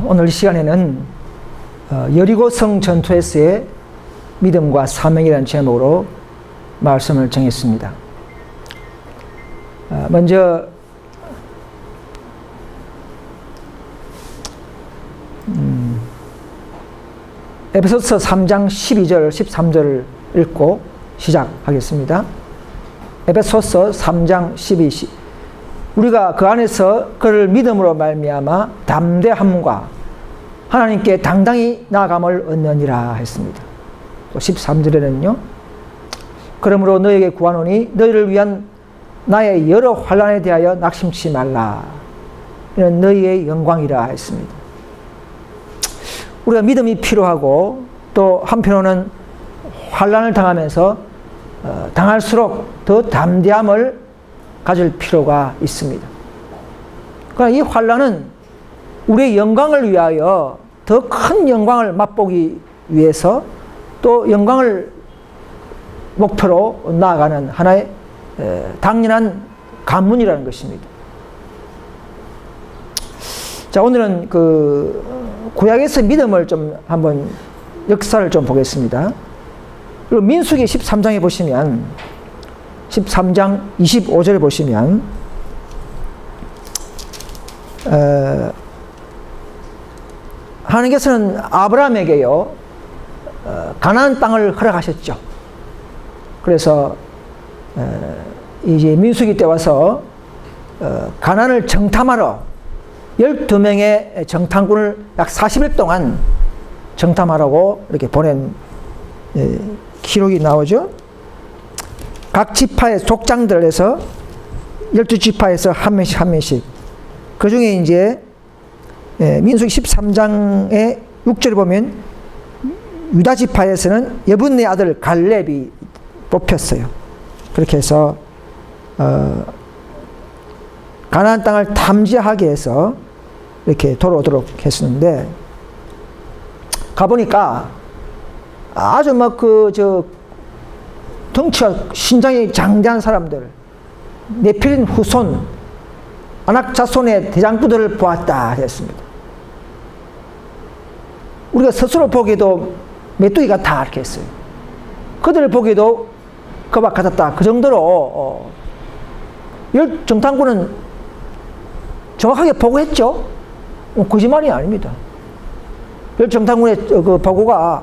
오늘 이 시간에는 여리고성 전투에서의 믿음과 사명이라는 제목으로 말씀을 정했습니다. 먼저 에베소서 3장 12절, 13절을 읽고 시작하겠습니다. 에베소서 3장 12, 우리가 그 안에서 그를 믿음으로 말미암아 담대함과 하나님께 당당히 나아감을 얻느니라 했습니다. 또 13절에는요. 그러므로 너에게 구하노니 너희를 위한 나의 여러 환난에 대하여 낙심치 말라. 이는 너희의 영광이라 했습니다. 우리가 믿음이 필요하고 또 한편으로는 환난을 당하면서 당할수록 더 담대함을 가질 필요가 있습니다. 그러나 이 환난은 우리의 영광을 위하여 더 큰 영광을 맛보기 위해서 또 영광을 목표로 나아가는 하나의 당연한 관문이라는 것입니다. 자, 오늘은 구약에서 믿음을 좀 한번 역사를 좀 보겠습니다. 그리고 민수기 13장에 보시면 13장 25절에 보시면 하나님께서는 아브라함에게요 가나안 땅을 허락하셨죠. 그래서 이제 민수기 때 와서 가나안을 정탐하러 12명의 정탐꾼을 약 40일 동안 정탐하라고 이렇게 보낸 기록이 나오죠. 각 지파의 족장들에서 12지파에서 한 명씩 그 중에 이제 민수기 13장의 6절을 보면 유다 지파에서는 여분네 아들 갈렙이 뽑혔어요. 그렇게 해서 가나안 땅을 탐지하게 해서 이렇게 돌아오도록 했었는데 가보니까 아주 덩치가 신장이 장대한 사람들, 네피림 후손, 아낙 자손의 대장부들을 보았다 했습니다. 우리가 스스로 보기에도 메뚜기 같다 이렇게 했어요. 그들을 보기에도 거박 같았다. 그 정도로 정탐꾼은 정확하게 보고했죠. 거짓말이 아닙니다. 정탐꾼의 그 보고가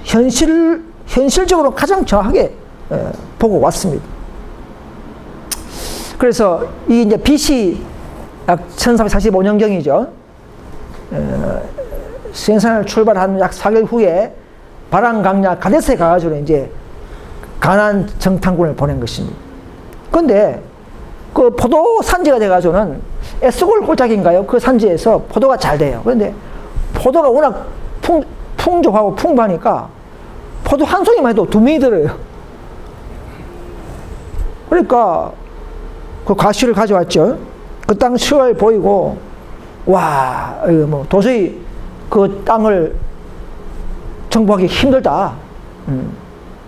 현실적으로 가장 정확하게 보고 왔습니다. 그래서 이게 이제 BC 약 1345년경이죠. 수행선을 출발한 약 4개월 후에 바람 강야 가데스에 가가지고 이제 가나안 정탐꾼을 보낸 것입니다. 그런데 그 포도 산지가 돼가지고는 에스골 골짜기인가요? 그 산지에서 포도가 잘 돼요. 그런데 포도가 워낙 풍족하고 풍부하니까 포도 한 송이만 해도 2명이 들어요. 그러니까 그 가시를 가져왔죠. 그 땅 시월 보이고 와, 이거 도저히 그 땅을 정복하기 힘들다.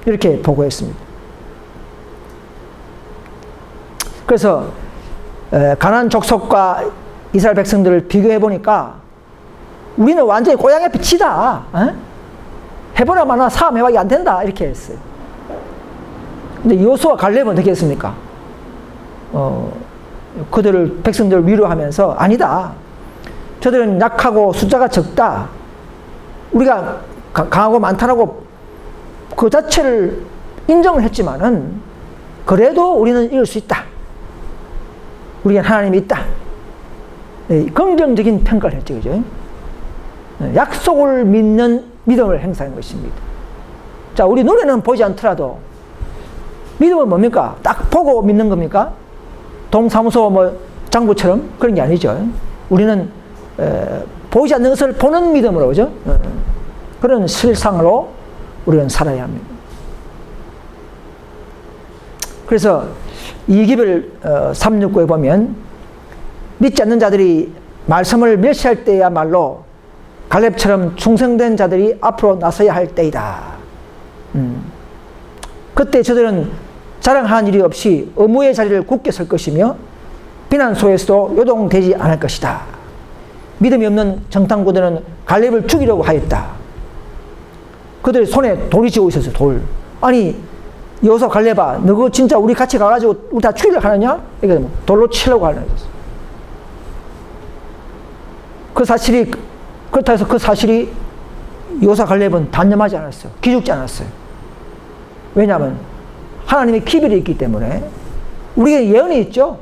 이렇게 보고했습니다. 그래서 가나안 족속과 이스라엘 백성들을 비교해 보니까 우리는 완전히 고향의 빛이다. 해보나 마나 사암해박이 안 된다. 이렇게 했어요. 근데 여호수아 갈렙은 어떻게 했습니까? 그들을 백성들을 위로하면서 아니다. 저들은 약하고 숫자가 적다. 우리가 강하고 많다라고 그 자체를 인정을 했지만은 그래도 우리는 이길 수 있다. 우리는 하나님이 있다. 긍정적인 평가를 했죠. 그죠? 약속을 믿는 믿음을 행사한 것입니다. 자, 우리 눈에는 보이지 않더라도 믿음은 뭡니까? 딱 보고 믿는 겁니까? 동사무소 장부처럼 그런 게 아니죠. 우리는 보이지 않는 것을 보는 믿음으로, 그죠? 그런 실상으로 우리는 살아야 합니다. 그래서 이기별 369에 보면 믿지 않는 자들이 말씀을 멸시할 때야말로 갈렙처럼 충성된 자들이 앞으로 나서야 할 때이다. 그때 저들은 자랑한 일이 없이 의무의 자리를 굳게 설 것이며 비난소에서도 요동되지 않을 것이다. 믿음이 없는 정탐꾼들은 갈렙을 죽이려고 하였다. 그들의 손에 돌이 쥐고 있었어요. 돌. 아니 여호수아 갈렙아, 너거 진짜 우리 같이 가가지고 우리 다 죽이려고 하느냐? 이게 돌로 치려고 하는 거였어요. 그 사실이, 그렇다 해서 그 사실이 여호수아 갈렙은 단념하지 않았어요. 기죽지 않았어요. 왜냐하면 하나님의 기별이 있기 때문에. 우리에게 예언이 있죠.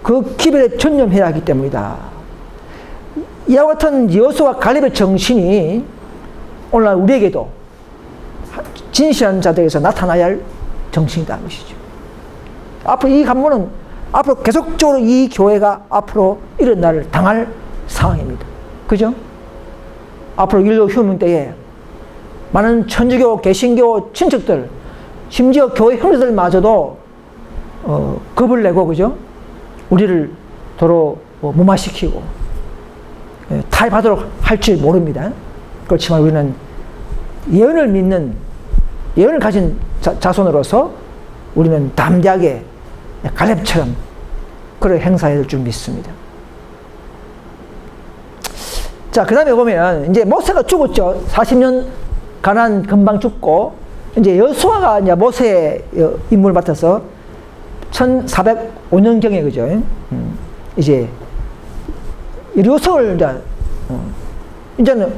그 기별에 전념해야 하기 때문이다. 이와 같은 여호수아 갈렙의 정신이 오늘날 우리에게도 진실한 자들에게서 나타나야 할 정신이다 것이죠. 앞으로 이 간문은 앞으로 계속적으로 이 교회가 앞으로 이런 날을 당할 상황입니다. 그죠? 앞으로 인류 휴문 때에 많은 천주교, 개신교 친척들, 심지어 교회 형제들마저도 겁을 내고, 그죠? 우리를 도로 무마시키고 타협하도록 할지 모릅니다. 그렇지만 우리는 예언을 믿는, 예언을 가진 자손으로서 우리는 담대하게 갈렙처럼 그를 행사해야 될 줄 믿습니다. 자, 그 다음에 보면 이제 모세가 죽었죠. 40년 가난 금방 죽고, 이제 여호수아가 이제 모세의 임무를 맡아서 1405년경에, 그죠? 이제 여리고성을 이제는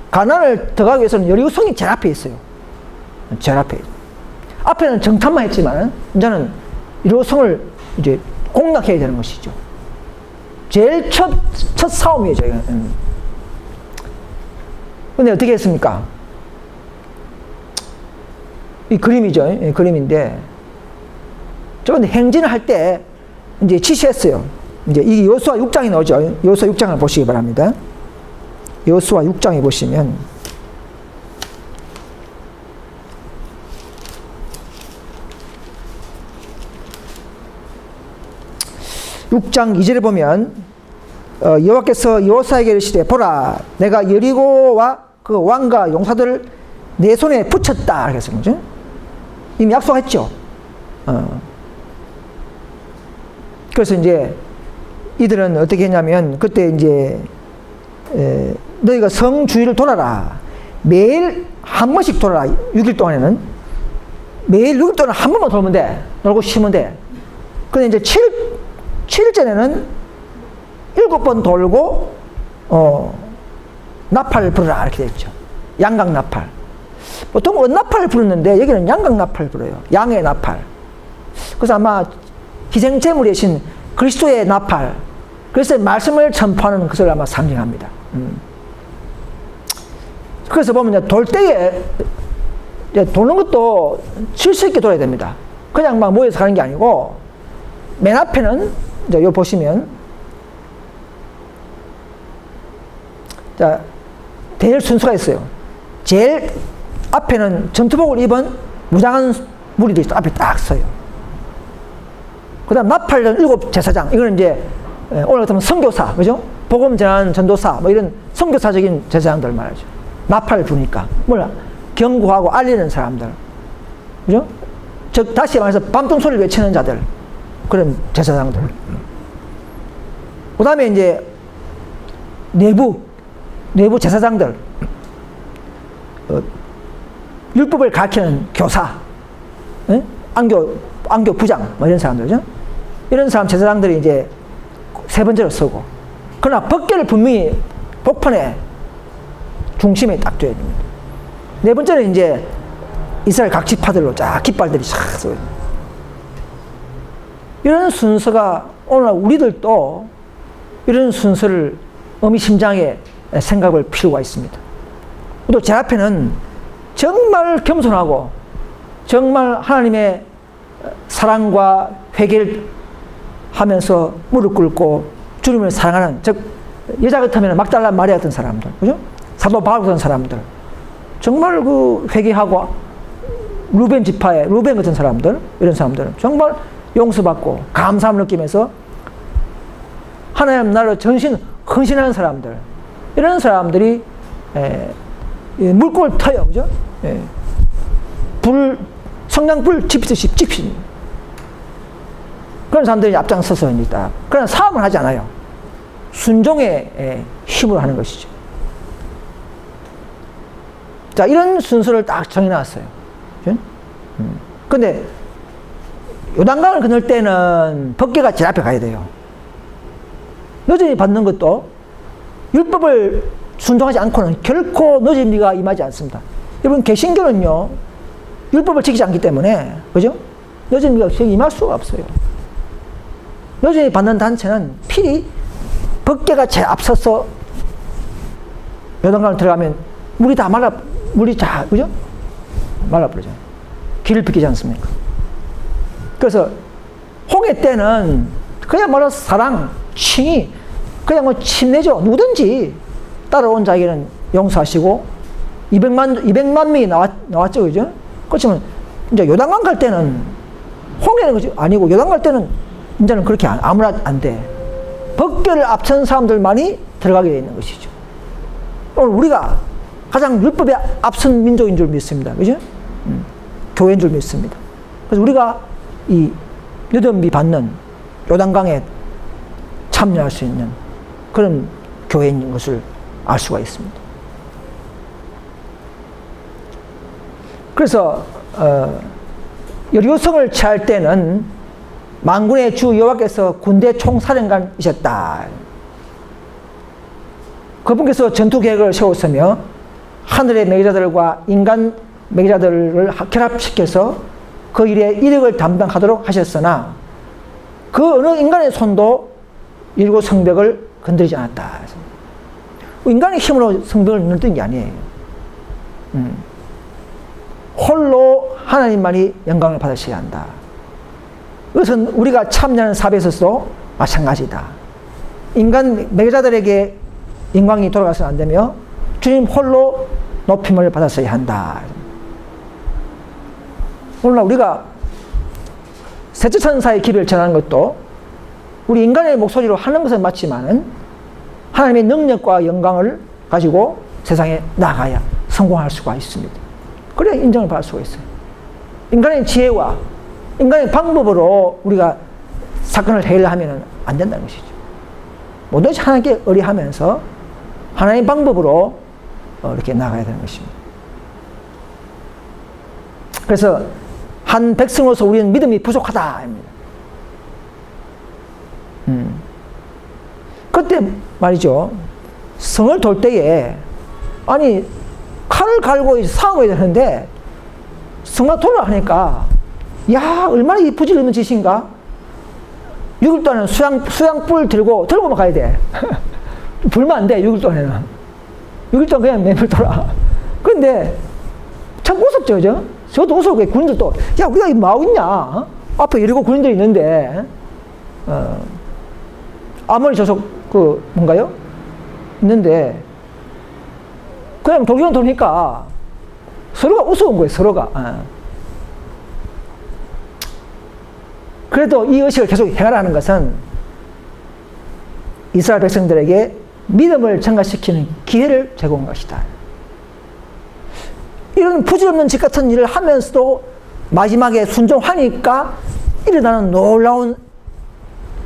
가나안을 들어가기 위해서는 여리고성이 제일 앞에 있어요. 제일 앞에. 앞에는 정탐만 했지만 이제는 여리고성을 이제 공략해야 되는 것이죠. 제일 첫 싸움이죠. 근데 어떻게 했습니까? 이 그림이죠. 이 그림인데, 저번에 행진을 할 때 이제 지시했어요. 이제 이 여호수아 6장이 나오죠. 여호수아 6장을 보시기 바랍니다. 여호수아 6장에 보시면 (6장 2절에) 보면 여호와께서 여호수아에게 이르시되 보라, 내가 여리고와 그 왕과 용사들을 내 손에 붙였다. 그래서 뭐죠? 이미 약속했죠. 그래서 이제 이들은 어떻게 했냐면, 그때 이제 너희가 성 주위를 돌아라. 매일 한 번씩 돌아라. 6일 동안에는 매일 6일 동안 한 번만 돌면 돼. 놀고 쉬면 돼. 근데 이제 7일째는 7번 돌고 나팔을 부르라 이렇게 됐죠. 양각 나팔. 보통 은나팔을 부르는데 여기는 양각 나팔을 불어요. 양의 나팔. 그래서 아마 희생제물이신 그리스도의 나팔, 그래서 말씀을 전파하는 것을 아마 상징합니다. 그래서 보면 돌 때에 도는 것도 질서 있게 돌아야 됩니다. 그냥 막 모여서 가는 게 아니고, 맨 앞에는 이제 요 보시면 자, 대열 순서가 있어요. 제일 앞에는 전투복을 입은 무장한 무리들이 앞에 딱 서요. 그 다음 나팔은 7 제사장. 이거는 이제 오늘 같으면 선교사, 그죠? 복음 전하는 전도사, 뭐 이런 선교사적인 제사장들 말이죠. 나팔을 부니까. 몰라. 경고하고 알리는 사람들. 그죠? 즉, 다시 말해서 밤동소리를 외치는 자들. 그런 제사장들. 그 다음에 이제 내부 제사장들. 율법을 가르치는 교사. 예? 안교 부장, 뭐 이런 사람들죠. 이런 사람 제사장들이 이제 세 번째로 서고, 그러나 법궤를 분명히 복판에 중심에 딱 둬야 됩니다. 네 번째는 이제 이스라엘 각 지파들로 쫙 깃발들이 쫙 서요. 이런 순서가 오늘 우리들도 이런 순서를 의미심장하게 생각할 필요가 있습니다. 또 제 앞에는 정말 겸손하고 정말 하나님의 사랑과 회개를 하면서 무릎 꿇고 주님을 사랑하는, 즉 여자 같으면 막달라 마리아 같은 사람들, 그죠? 사도 바울 같은 사람들, 정말 그 회개하고 루벤 지파의 루벤 같은 사람들, 이런 사람들은 정말 용서받고 감사함을 느끼면서 하나님 나라를 전신 헌신하는 사람들, 이런 사람들이 물꼬를 터요, 그죠? 성냥불 지피듯이 지핍니다. 그런 사람들이 앞장서서 있다. 그러나 사업을 하지 않아요. 순종의 힘으로 하는 것이죠. 자, 이런 순서를 딱 정해놨어요. 근데 요단강을 건널 때는 법궤가 제일 앞에 가야 돼요. 늦음이 받는 것도 율법을 순종하지 않고는 결코 늦음이가 임하지 않습니다. 여러분, 개신교는요, 율법을 지키지 않기 때문에, 그죠? 늦음이가 임할 수가 없어요. 늦음이 받는 단체는 필히 법궤가 제일 앞서서 요단강을 들어가면 물이 다 그죠? 말라버리잖아요. 길을 비키지 않습니까? 그래서 홍해 때는 그야말로 사랑, 칭의, 그냥 뭐 침내죠. 누구든지 따라온 자에게는 용서하시고 200만 명이 나왔죠. 그죠? 그렇지만 이제 요단강 갈 때는 홍해는 그죠? 아니고 요단 갈 때는 이제는 그렇게 아무나 안 돼. 법궤를 앞선 사람들만이 들어가게 되어 있는 것이죠. 오늘 우리가 가장 율법에 앞선 민족인 줄 믿습니다. 그죠? 교회인 줄 믿습니다. 그래서 우리가 이 유덤비 받는 요단강에 참여할 수 있는 그런 교회인 것을 알 수가 있습니다. 그래서 여리고성을 취할 때는 만군의 주 여호와께서 군대 총사령관이셨다. 그분께서 전투 계획을 세웠으며 하늘의 매개자들과 인간 매개자들을 결합시켜서 그 일에 이력을 담당하도록 하셨으나 그 어느 인간의 손도 여리고 성벽을 건드리지 않았다. 인간의 힘으로 성벽을 건드린 게 아니에요. 홀로 하나님만이 영광을 받으셔야 한다. 이것은 우리가 참여하는 사업에 있어서도 마찬가지다. 인간 매개자들에게 영광이 돌아가서는 안 되며 주님 홀로 높임을 받았어야 한다. 오늘날 우리가 셋째 천사의 기별을 전하는 것도 우리 인간의 목소리로 하는 것은 맞지만은 하나님의 능력과 영광을 가지고 세상에 나가야 성공할 수가 있습니다. 그래야 인정을 받을 수가 있어요. 인간의 지혜와 인간의 방법으로 우리가 사건을 해결하면 안 된다는 것이죠. 모든지 하나님께 의뢰하면서 하나님의 방법으로 이렇게 나가야 되는 것입니다. 그래서 한 백성으로서 우리는 믿음이 부족하다. 그때 말이죠. 성을 돌 때에 아니 칼을 갈고 싸움해야 되는데 성만 돌아 하니까 야 얼마나 이 부질없는 짓인가. 6일 동안은 수양불 들고만 가야 돼. 불면 안 돼. 6일 동안에는 6일 동안 그냥 맨발 돌아. 그런데 참 무섭죠, 그죠? 저도 무서워. 군인들도 야 우리가 이 뭐 있냐? 어? 앞에 이러고 군인들이 있는데 아무리 저속 뭔가요? 있는데 그냥 돌기만 도니까 서로가 우스운 거예요. 서로가. 그래도 이 의식을 계속 행하라는 것은 이스라엘 백성들에게 믿음을 증가시키는 기회를 제공한 것이다. 이런 부질없는 짓 같은 일을 하면서도 마지막에 순종하니까 일어나는 놀라운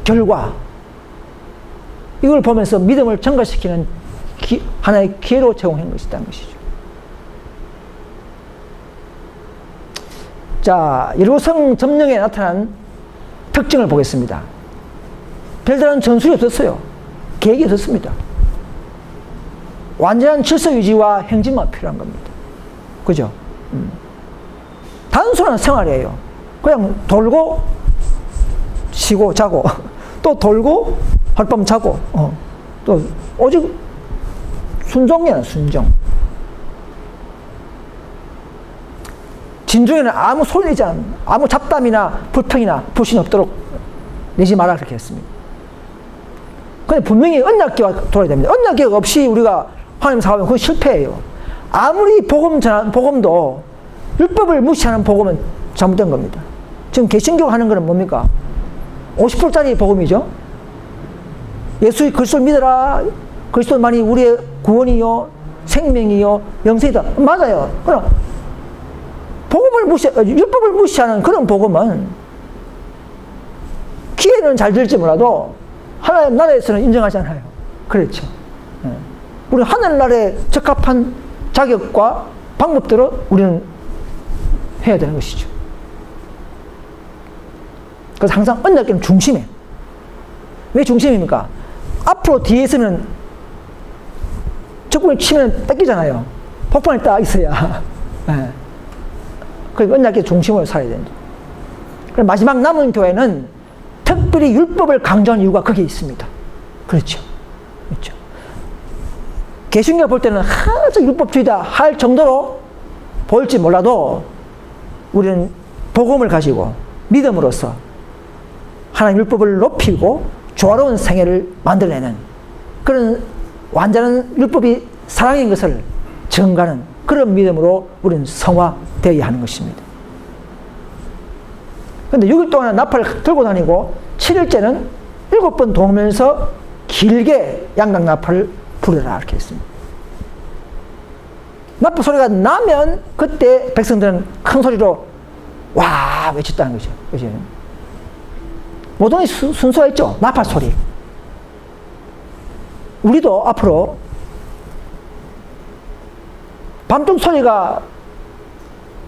결과, 이걸 보면서 믿음을 증가시키는 하나의 기회로 제공한 것이라는 것이죠. 자, 여리고성 점령에 나타난 특징을 보겠습니다. 별다른 전술이 없었어요. 계획이 없었습니다. 완전한 질서 유지와 행진만 필요한 겁니다. 그죠? 단순한 생활이에요. 그냥 돌고 쉬고 자고 또 돌고 하룻밤 자고 또 오직 순종이야. 순종. 진중에는 아무 소리 내지 않는, 아무 잡담이나 불평이나 불신이 없도록 내지 마라 그렇게 했습니다. 근데 분명히 언약궤가 돌아야 됩니다. 언약궤가 없이 우리가 하나님 사업하면 그건 실패예요. 아무리 복음도 율법을 무시하는 복음은 잘못된 겁니다. 지금 개신교가 하는 거는 뭡니까? 50%짜리 복음이죠. 예수의 그리스도를 믿어라. 그리스도만이 우리의 구원이요, 생명이요, 영생이다. 맞아요. 그럼 율법을 무시하는 그런 복음은 귀에는 잘 들지 몰라도 하나님 나라에서는 인정하지 않아요. 그렇죠. 우리 하늘나라에 적합한 자격과 방법대로 우리는 해야 되는 것이죠. 그래서 항상 언약궤는 중심에. 왜 중심입니까? 앞으로 뒤에 있으면 적군이 치면 뺏기잖아요. 폭탄이 딱 있어야. 네. 그러니까 언약궤 중심으로 살아야 된다. 그럼 마지막 남은 교회는 특별히 율법을 강조하는 이유가 거기에 있습니다. 그렇죠. 그렇죠. 개신교가 볼 때는 저 율법주의다 할 정도로 보일지 몰라도 우리는 복음을 가지고 믿음으로써 하나님 율법을 높이고 조화로운 생애를 만들어내는 그런 완전한 율법이 사랑인 것을 증가하는 그런 믿음으로 우리는 성화되어야 하는 것입니다. 그런데 6일 동안 나팔을 들고 다니고 7일째는 7번 돌면서 길게 양각 나팔을 부르라 이렇게 했습니다. 나팔 소리가 나면 그때 백성들은 큰 소리로 와 외쳤다는 거죠. 그죠? 모든 순서가 있죠. 나팔 소리. 우리도 앞으로 밤중 소리가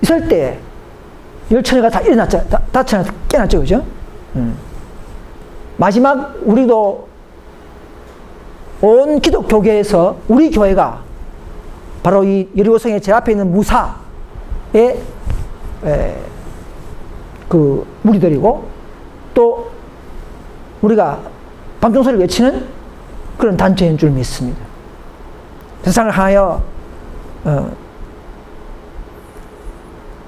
있을 때 열천이가 다 일어났죠. 다 깨났죠. 그죠? 마지막 우리도 온 기독교계에서 우리 교회가 바로 이 여리고성의 제 앞에 있는 무사의 그 무리들이고 또 우리가 밤중소리를 외치는 그런 단체인 줄 믿습니다. 세상을 하여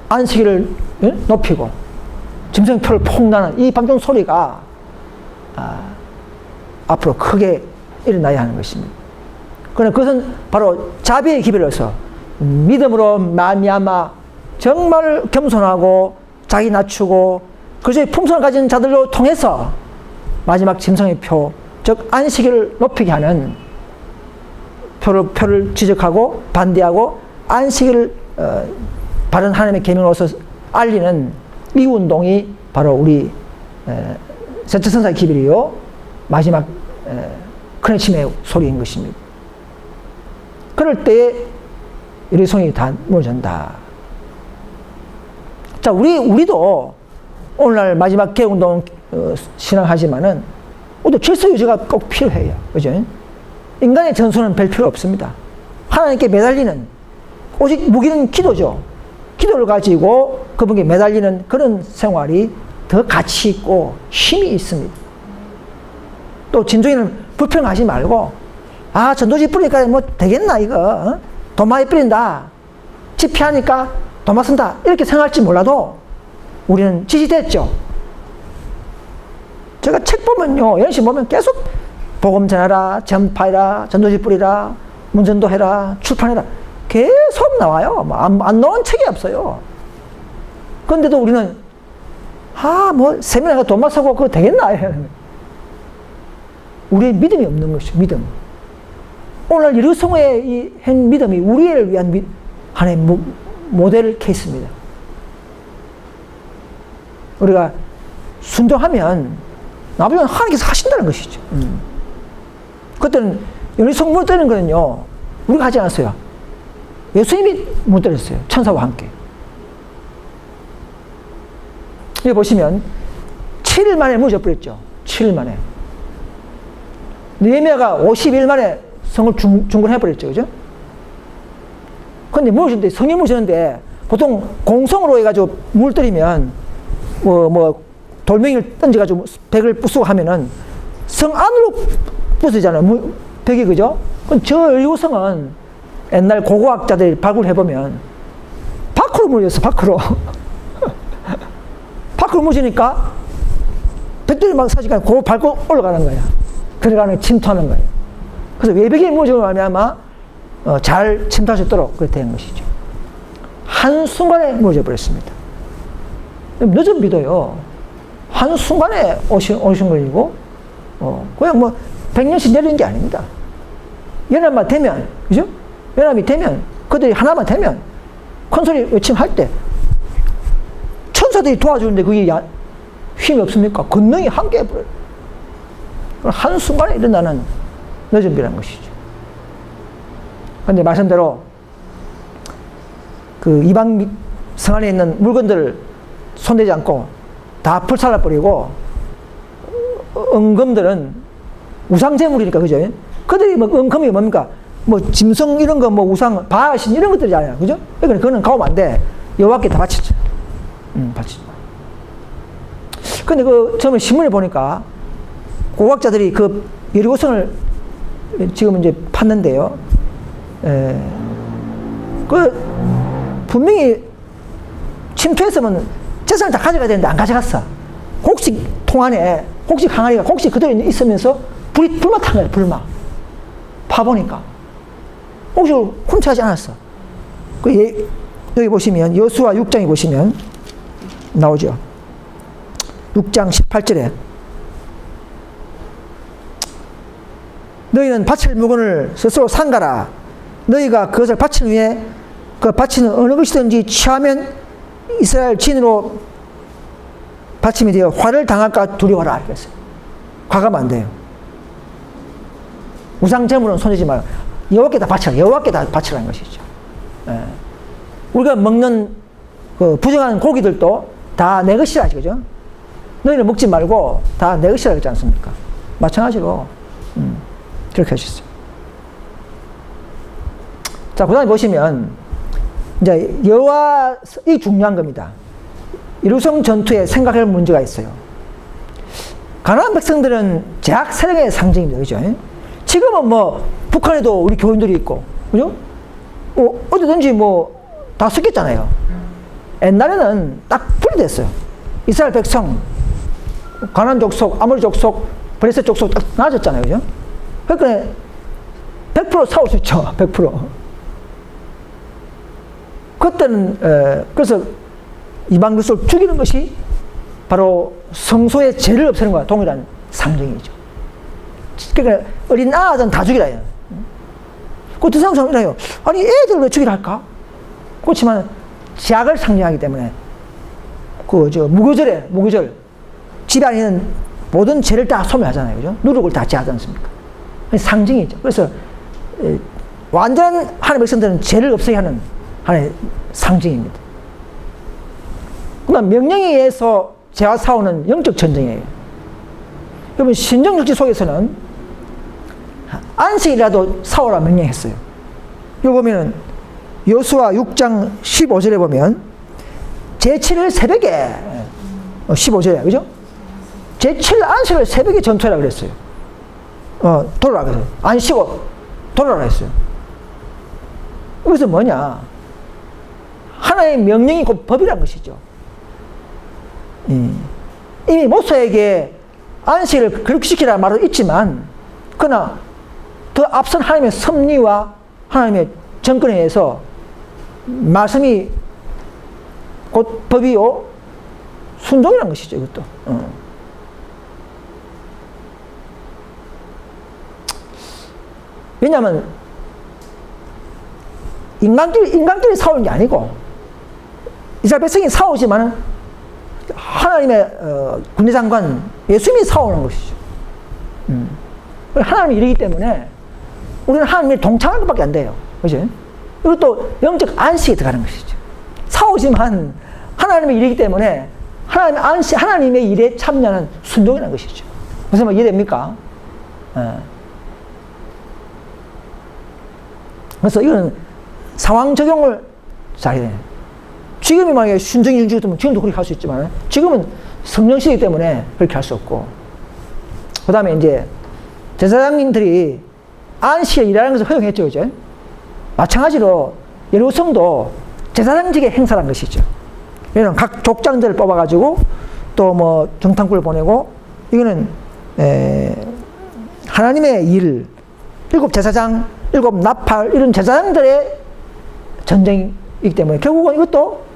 안식일을 높이고 짐승표를 폭나는 이 밤중소리가 앞으로 크게 일어나야 하는 것입니다. 그러나 그것은 바로 자비의 기별로서 믿음으로 말미암아 정말 겸손하고 자기 낮추고 그저의 품성을 가진 자들로 통해서 마지막 짐승의 표, 즉 안식일을 높이게 하는 표를 지적하고 반대하고 안식일을 바른 하나님의 계명으로서 알리는 이 운동이 바로 우리 세차선사의 기별이요 마지막 큰 힘의 소리인 것입니다. 그럴 때에 여리고성이 다 무너진다. 자, 우리도 오늘날 마지막 개혁운동 신앙하지만은 우리도 질서 유지가 꼭 필요해요. 그죠? 인간의 전술은 별 필요 없습니다. 하나님께 매달리는 오직 무기는 기도죠. 기도를 가지고 그분께 매달리는 그런 생활이 더 가치 있고 힘이 있습니다. 또 진중에는 불평하지 말고 전도지 뿌리니까 뭐 되겠나 이거 돈 많이 뿌린다 집회하니까 돈 많이 쓴다 이렇게 생각할지 몰라도 우리는 지시됐죠. 제가 책 보면요 연시 보면 계속 복음 전하라 전파해라 전도지 뿌리라 문전도해라 출판해라 계속 나와요. 안 나온 책이 없어요. 그런데도 우리는 뭐 세미나가 돈 많이 쓰고 그거 되겠나 우리의 믿음이 없는 것이죠. 믿음. 오늘 여리고성의 이 현 믿음이 우리를 위한 하나의 모델 케이스입니다. 우리가 순종하면 나중에 하나님께서 하신다는 것이죠. 그때는 여리고성 무너뜨리는 거는요 우리가 하지 않았어요. 예수님이 무너뜨렸어요. 천사와 함께. 여기 보시면 7일 만에 무너져버렸죠. 7일 만에. 느헤미야가 50일 만에 성을 중건해버렸죠. 그죠? 근데 무너지는데, 성이 무너지는데, 보통 공성으로 해가지고 물 때리면, 돌멩이를 던져가지고 벽을 부수고 하면은 성 안으로 부수잖아요. 벽이, 그죠? 그럼 저 여리고성은 옛날 고고학자들이 발굴해보면, 밖으로 무너졌어, 밖으로. 밖으로 무너지니까, 벽돌이 막 사지가 고 밟고 올라가는 거야. 들어가는 침투하는 거예요. 그래서 외벽이 무너지고 말미암아 잘 침투할 수 있도록 그렇게 된 것이죠. 한순간에 무너져 버렸습니다. 늦은 비도요. 한순간에 오신 것이고 그냥 100년씩 내리는 게 아닙니다. 연합만 되면 그죠? 연합이 되면 그들이 하나만 되면 큰소리 외침할 때 천사들이 도와주는데 그게 힘이 없습니까? 권능이 한계해버려요. 한순간에 일어나는 늦은 비라는 것이죠. 그런데 말씀대로 그 이방 성 안에 있는 물건들을 손대지 않고 다 불살라버리고 은금들은 우상제물이니까, 그죠? 그들이 뭐 은금이 뭡니까? 뭐 짐승 이런 거, 뭐 우상, 바하신 이런 것들이잖아요, 그죠? 그러니까 그거는 가오면 안 돼. 여호와께 다 바쳤죠. 바치죠. 근데 그 처음에 신문에 보니까 고고학자들이 그 여리고성을 지금 이제 팠는데요. 그 분명히 침투했으면 재산을 다 가져가야 되는데 안 가져갔어. 혹시 통 안에, 혹시 항아리가 혹시 그대로 있으면서 불만 탄 거예요, 불만. 파보니까. 혹시 훔쳐가지 않았어. 여기 보시면, 여수와 6장에 보시면 나오죠. 6장 18절에. 너희는 바칠 물건을 스스로 상가라. 너희가 그것을 바친 후에 그 바치는 어느 것이든지 취하면 이스라엘 진으로 바침이 되어 화를 당할까 두려워라. 그랬어요. 과가면 안 돼요. 우상제물은 손대지 말고 여호와께 다 바치라. 여호와께 다 바치라는 것이죠. 예. 우리가 먹는 그 부정한 고기들도 다 내 것이라 하죠. 그죠? 너희는 먹지 말고 다 내 것이라 그러지 않습니까? 마찬가지로 그렇게 하셨어요. 자, 그 다음에 보시면 이제 여호와, 이 중요한 겁니다. 예루살렘 전투에 생각할 문제가 있어요. 가나안 백성들은 제약 세력의 상징입니다. 그죠? 지금은 뭐 북한에도 우리 교인들이 있고, 그죠? 어디든지 뭐 다 섞였잖아요. 옛날에는 딱 분리됐어요. 이스라엘 백성, 가나안 족속, 아모리 족속, 브레스 족속 딱 나눠졌잖아요. 그죠? 그러니까 100% 싸울 수 있죠. 100%. 그때는 그래서 이방 그리스도를 죽이는 것이 바로 성소의 죄를 없애는 것과 동일한 상징이죠. 그러니까 어린 아들은 다 죽이라 해요. 그 세상에서 이래요. 아니 애들 왜 죽이라 할까? 그렇지만 제약을 상징하기 때문에 무교절 집에 안에 있는 모든 죄를 다 소멸하잖아요. 그죠? 누룩을 다 제하지 않습니까? 상징이죠. 그래서 완전 하나님의 백성들은 죄를 없애게 하는 하나의 상징입니다. 그러나 명령에 의해서 죄와 싸우는 영적 전쟁이에요. 여러분 신정일지 속에서는 안식이라도 싸우라 명령했어요. 여기 보면은 여수와 6장 15절에 보면 제7일 새벽에 15절이야, 그죠? 제7일 안식을 새벽에 전투하라 그랬어요. 돌아라 그랬어요. 안 쉬고 돌아라 했어요. 이것은 뭐냐? 하나의 명령이 곧 법이란 것이죠. 이미 모세에게 안식을 교육시키라는 말은 있지만, 그러나 더 앞선 하나님의 섭리와 하나님의 정권에 의해서 말씀이 곧 법이요 순종이라는 것이죠. 이것도. 왜냐하면 인간끼리 싸우는 게 아니고 이스라엘 백성이 싸우지만 하나님의 군대장관 예수님이 싸우는 것이죠. 하나님이 이르기 때문에 우리는 하나님의 동참할 것밖에 안 돼요. 그죠? 이것도 영적 안식에 들어가는 것이죠. 싸우지만 하나님의 일이기 때문에 하나님의 일에 참여하는 순종이라는 것이죠. 무슨 말 이해됩니까? 그래서 이거는 상황 적용을 잘해야 돼요. 지금이 만약에 순종이 jun주였다면 지금도 그렇게 할 수 있지만 지금은 성령시이기 때문에 그렇게 할 수 없고, 그 다음에 이제 제사장님들이 안식에 일하는 것을 허용했죠. 그죠? 마찬가지로 예루성도 제사장직의 행사라는 것이죠. 이런 각 족장들을 뽑아가지고 또 뭐 정탐꾼을 보내고, 이거는 하나님의 일, 7 제사장, 7 나팔, 이런 제사장들의 전쟁이기 때문에 결국은 이것도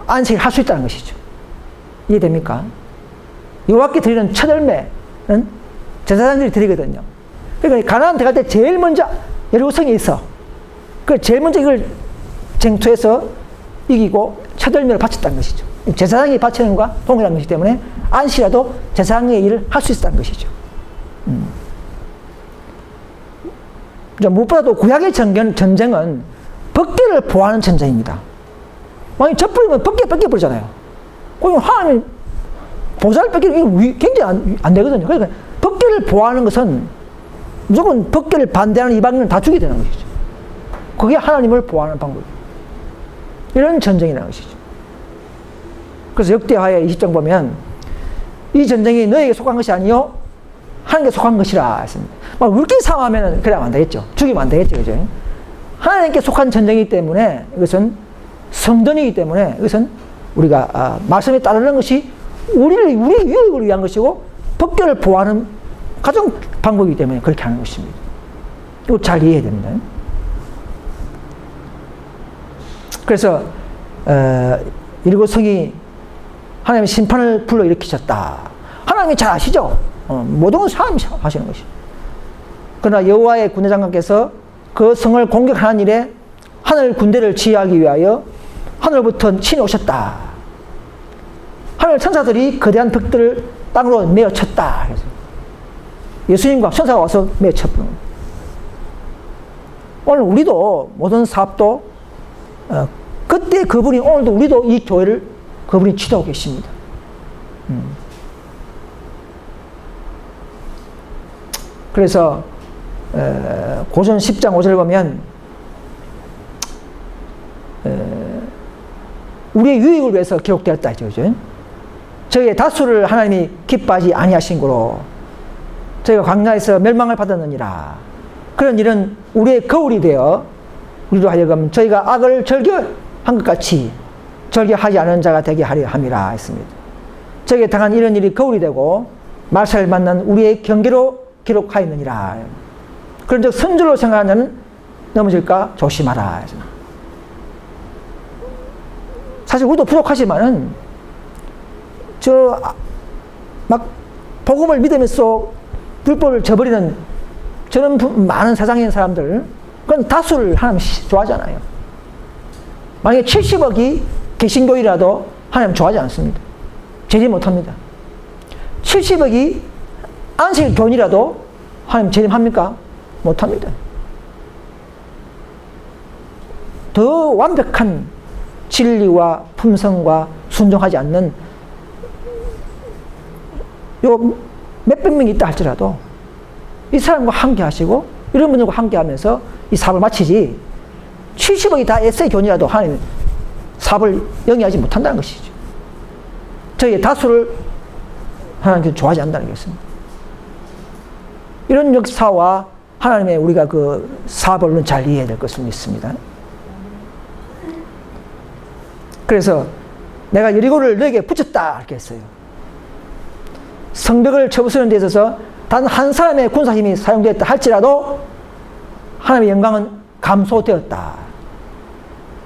안식을 할 수 있다는 것이죠. 이해됩니까? 여호와께 드리는 첫 열매는 제사장들이 드리거든요. 그러니까 가나안 들어갈 때 제일 먼저 여리고성에 있어. 그 제일 먼저 이걸 쟁투해서 이기고 첫 열매를 바쳤다는 것이죠. 제사장이 바치는 것과 동일한 것이기 때문에 안식이라도 제사장의 일을 할 수 있었다는 것이죠. 무엇보다도 구약의 전쟁은 법계를 보호하는 전쟁입니다. 만약 젖버리면 법계 뺏겨버리잖아요. 그러면 하나님 보좌를 뺏기면 굉장히 안 되거든요. 그러니까 법계를 보호하는 것은 무조건 법계를 반대하는 이방인은 다 죽게 되는 것이죠. 그게 하나님을 보호하는 방법이에요. 이런 전쟁이라는 것이죠. 그래서 역대하의 20장 보면 이 전쟁이 너에게 속한 것이 아니요 하나님께 속한 것이라 했습니다. 막 울기 상하면 그러면 안 되겠죠. 죽이면 안 되겠죠. 그죠? 하나님께 속한 전쟁이기 때문에 이것은 성전이기 때문에 이것은 우리가 말씀에 따르는 것이 우리의 유익을 위한 것이고 법궤를 보호하는 가장 방법이기 때문에 그렇게 하는 것입니다. 이거 잘 이해해야 됩니다. 그래서 이리고 성이 하나님의 심판을 불러일으키셨다. 하나님이 잘 아시죠? 모든 것을 하나님이 하시는 것이죠. 그러나 여호와의 군대장관께서 그 성을 공격하는 일에 하늘 군대를 지휘하기 위하여 하늘부터 신이 오셨다. 하늘 천사들이 거대한 벽들을 땅으로 메어 쳤다. 예수님과 천사가 와서 메어 쳤다. 오늘 우리도 모든 사업도 그때 그분이 오늘도 우리도 이 교회를 그분이 지도하고 계십니다. 그래서 고전 10장 5절 보면 우리의 유익을 위해서 기록되었다 했죠. 저희의 다수를 하나님이 기뻐하지 아니하신 거로 저희가 광야에서 멸망을 받았느니라. 그런 일은 우리의 거울이 되어 우리로 하여금 저희가 악을 절교한 것 같이 절교하지 않은 자가 되게 하려 함이라 했습니다. 저에게 당한 이런 일이 거울이 되고 말살을 만난 우리의 경계로 기록하였느니라. 그런 즉 선줄로 생각하는 자는 넘어질까 조심하라. 사실 우리도 부족하지만은 막 복음을 믿으면서 불법을 저버리는 저런 많은 세상에 있는 사람들, 그건 다수를 하나님 좋아하잖아요. 만약에 70억이 개신교이라도 하나님 좋아하지 않습니다. 제재 못합니다. 70억이 안식교인이라도 하나님 재림합니까? 못합니다. 더 완벽한 진리와 품성과 순종하지 않는 요 몇백 명이 있다 할지라도 이 사람과 함께 하시고 이런 분들과 함께 하면서 이 사업을 마치지 70억이 다 에세이 교인이라도 하나님 사업을 영위하지 못한다는 것이죠. 저희의 다수를 하나님께서 좋아하지 않는다는 것입니다. 이런 역사와 하나님의 우리가 그 사업을 잘 이해해야 될 것을 믿습니다. 그래서 내가 여리고를 너에게 붙였다 이렇게 했어요. 성벽을 쳐부수는 데 있어서 단 한 사람의 군사 힘이 사용되었다 할지라도 하나님의 영광은 감소되었다.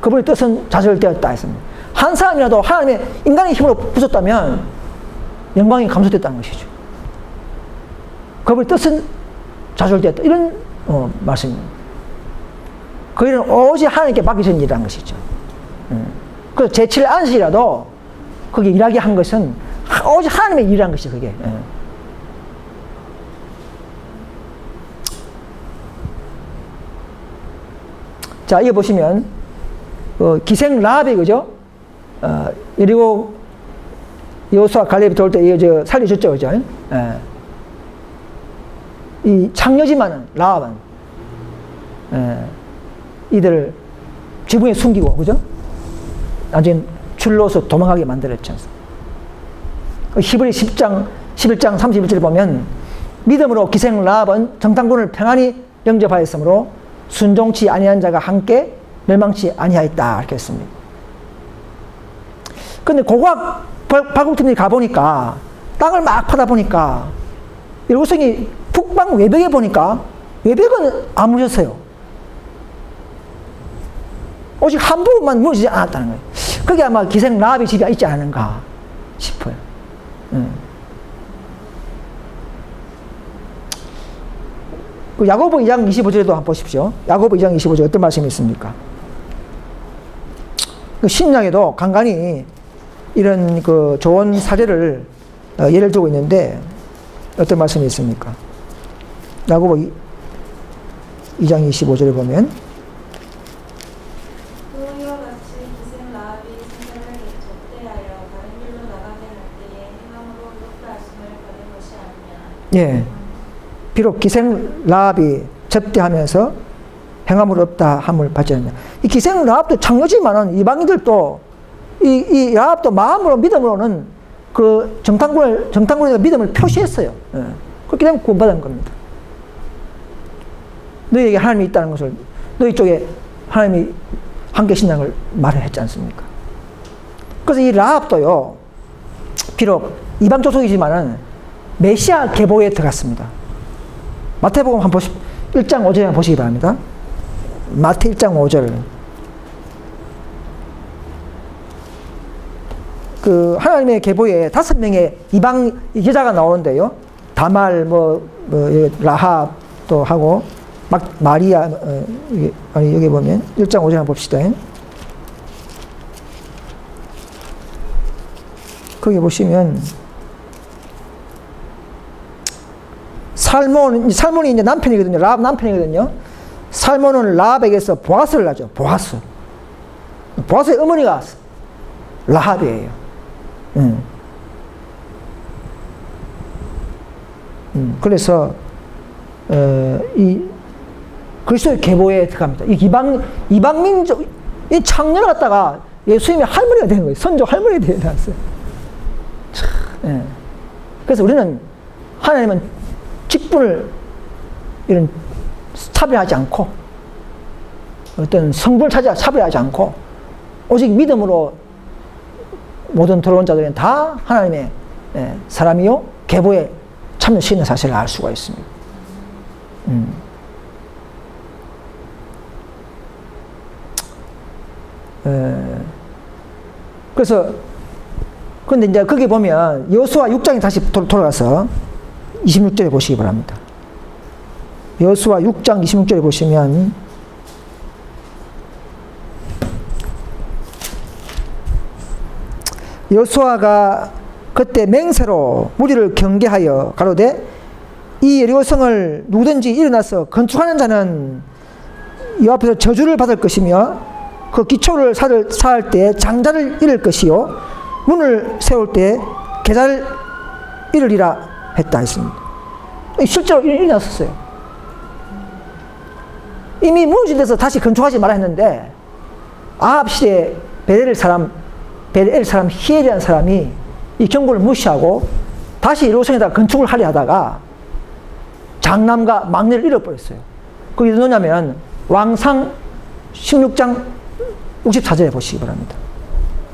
그분의 뜻은 좌절되었다 했습니다. 한 사람이라도 하나님의 인간의 힘으로 부쉈다면 영광이 감소됐다는 것이죠. 그분의 뜻은 좌절되었다. 이런 말씀입니다. 그 일은 오직 하나님께 맡기신 일이라는 것이죠. 그래서 제7 안식이라도 거기 일하게 한 것은 오직 하나님의 일이라는 것이죠. 그게. 자, 이거 보시면 기생 라합이 그죠? 그리고 여호수아 갈렙이 돌 때 이거 살려줬죠, 그죠? 이 창녀지만은 라합은 이들을 지붕에 숨기고 그죠? 나중에 줄로서 도망가게 만들었죠. 히브리 10장 11장 31절에 보면 믿음으로 기생 라합은 정탐꾼을 평안히 영접하였으므로 순종치 아니한 자가 함께 멸망치 아니하였다 이렇게 했습니다. 근데 고고학 발굴팀이 가보니까 땅을 막 파다 보니까 일곱성이 북방 외벽에 보니까 외벽은 안 무너졌어요. 오직 한 부분만 무너지지 않았다는 거예요. 그게 아마 기생 라합의 집이 있지 않은가 싶어요. 그 야고보 2장 25절에도 한번 보십시오. 야고보 2장 25절 어떤 말씀이 있습니까? 그 신약에도 간간히 이런 그 좋은 사례를 예를 들고 있는데 어떤 말씀이 있습니까? 야고보 2장 25절에 보면 또 이와 같이 기생 라합이 생사를 접대하여 다른 길로 나가게 할 때에 행함으로 의롭다 하심을 받은 것이 아니냐. 예, 비록 기생 라합이 접대하면서 행함으로 없다 함을 받지 않느냐. 이 기생 라합도 창녀지만은 이방인들도 이 라합도 마음으로 믿음으로는 그 정탐꾼의 믿음을 표시했어요. 예. 그렇기 때문에 구원받은 겁니다. 너희에게 하나님이 있다는 것을 너희 쪽에 하나님이 한계 신앙을 말을 했지 않습니까? 그래서 이 라합도요, 비록 이방 족속이지만은 메시아 계보에 들어갔습니다. 마태복음 한번 1장 5절에 한번 보시기 바랍니다. 마태 1장 5절. 그 하나님의 계보에 5명의 이방 여자가 나오는데요. 다말 라합도 하고 마리아 여기 보면 1장 5절 한번 봅시다. 거기 보시면 살몬이 이제 남편이거든요. 라합 남편이거든요. 살몬은 라합에게서 보아스를 낳죠. 보아스의 어머니가 라합이에요. 그래서 이 그리스도의 계보에 들어갑니다. 이 이방민족 이 창녀를 갖다가 예수님의 할머니가 되는 거예요. 선조 할머니가 되어놨어요. 예. 그래서 우리는 하나님은 직분을 이런 차별하지 않고 어떤 성분을 차별하지 않고 오직 믿음으로 모든 들어온 자들은 다 하나님의 사람이요 계보에 참여시키는 사실을 알 수가 있습니다. 그래서 근데 이제 거기 보면 여호수아 6장에 다시 돌아가서 26절에 보시기 바랍니다. 여호수아 6장 26절에 보시면 여호수아가 그때 맹세로 무리를 경계하여 가로되 이 여리고성을 누구든지 일어나서 건축하는 자는 이 앞에서 저주를 받을 것이며 그 기초를 쌓을 때 장자를 잃을 것이요 문을 세울 때 계자를 잃으리라 했다 했습니다. 실제로 일어났었어요. 이미 무너진 데서 다시 건축하지 말아 했는데 아합 시대에 베델엘 사람 히엘이라는 사람이 이 경고를 무시하고 다시 여리고성에다 건축을 하려 하다가 장남과 막내를 잃어버렸어요. 그게 뭐냐면 왕상 16장 64절에 보시기 바랍니다.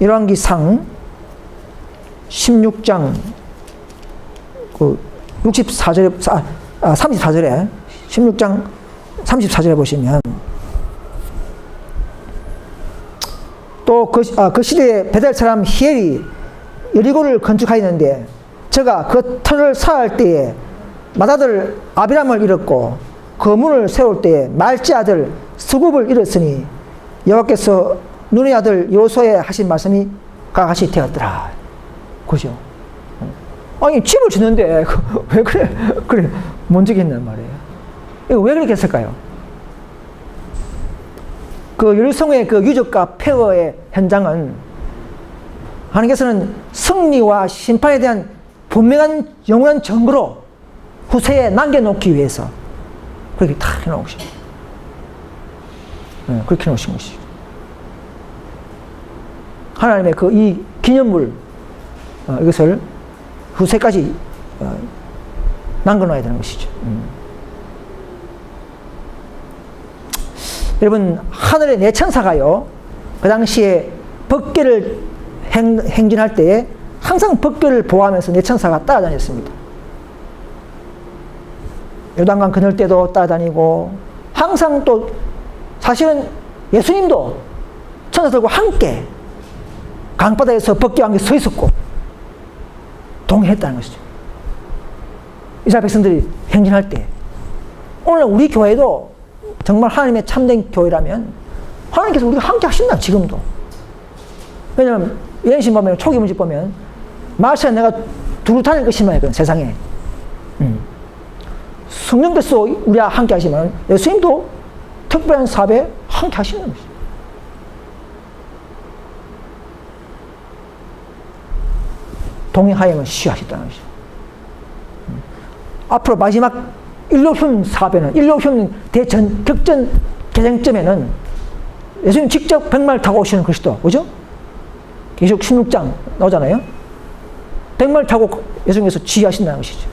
열왕기상 16장 34절에 16장 34절에 보시면 또 그 시대에 베델 사람 히엘이 여리고를 건축하였는데 저가 그 터를 쌓을 때에 맏아들 아비람을 잃었고 그 문을 세울 때에 말지 아들 스굽을 잃었으니 여호와께서 눈의 아들 여호수아에 하신 말씀이 같이 되었더라. 그죠? 아니 집을 짓는데 왜 그래 못 지겠단 말이에요. 이거 왜 그렇게 했을까요? 그 여리고성의 그 유적과 폐허의 현장은 하나님께서는 승리와 심판에 대한 분명한 영원한 증거로 후세에 남겨놓기 위해서 그렇게 다 해놓으신 거예요. 그렇게 해놓으신 것이죠. 하나님의 그 이 기념물 이것을 후세까지 남겨놔야 되는 것이죠. 여러분 하늘의 네 천사가요 그 당시에 법궤를 행진할 때에 항상 법궤를 보호하면서 네 천사가 따라다녔습니다. 요단강 건널 때도 따라다니고 항상 또 사실은 예수님도 천사들과 함께 강바다에서 법궤와 함께 서 있었고 동행했다는 것이죠. 이스라엘 백성들이 행진할 때 오늘 우리 교회도 정말 하나님의 참된 교회라면 하나님께서 우리가 함께 하신다. 지금도. 왜냐하면 예언신 보면 초기 문집 보면 말세 내가 두루 다닐 것이만 했거든 세상에. 성령께서 우리와 함께 하시면 예수님도 특별한 사업에 함께 하시는 것이죠. 동행하여만 쉬하셨다는 것이죠. 앞으로 마지막 일로휴 사업에는, 일로휴 격전 개정점에는 예수님 직접 백마를 타고 오시는 그리스도, 그죠? 계속 16장 나오잖아요. 백마를 타고 예수님께서 지휘하신다는 것이죠.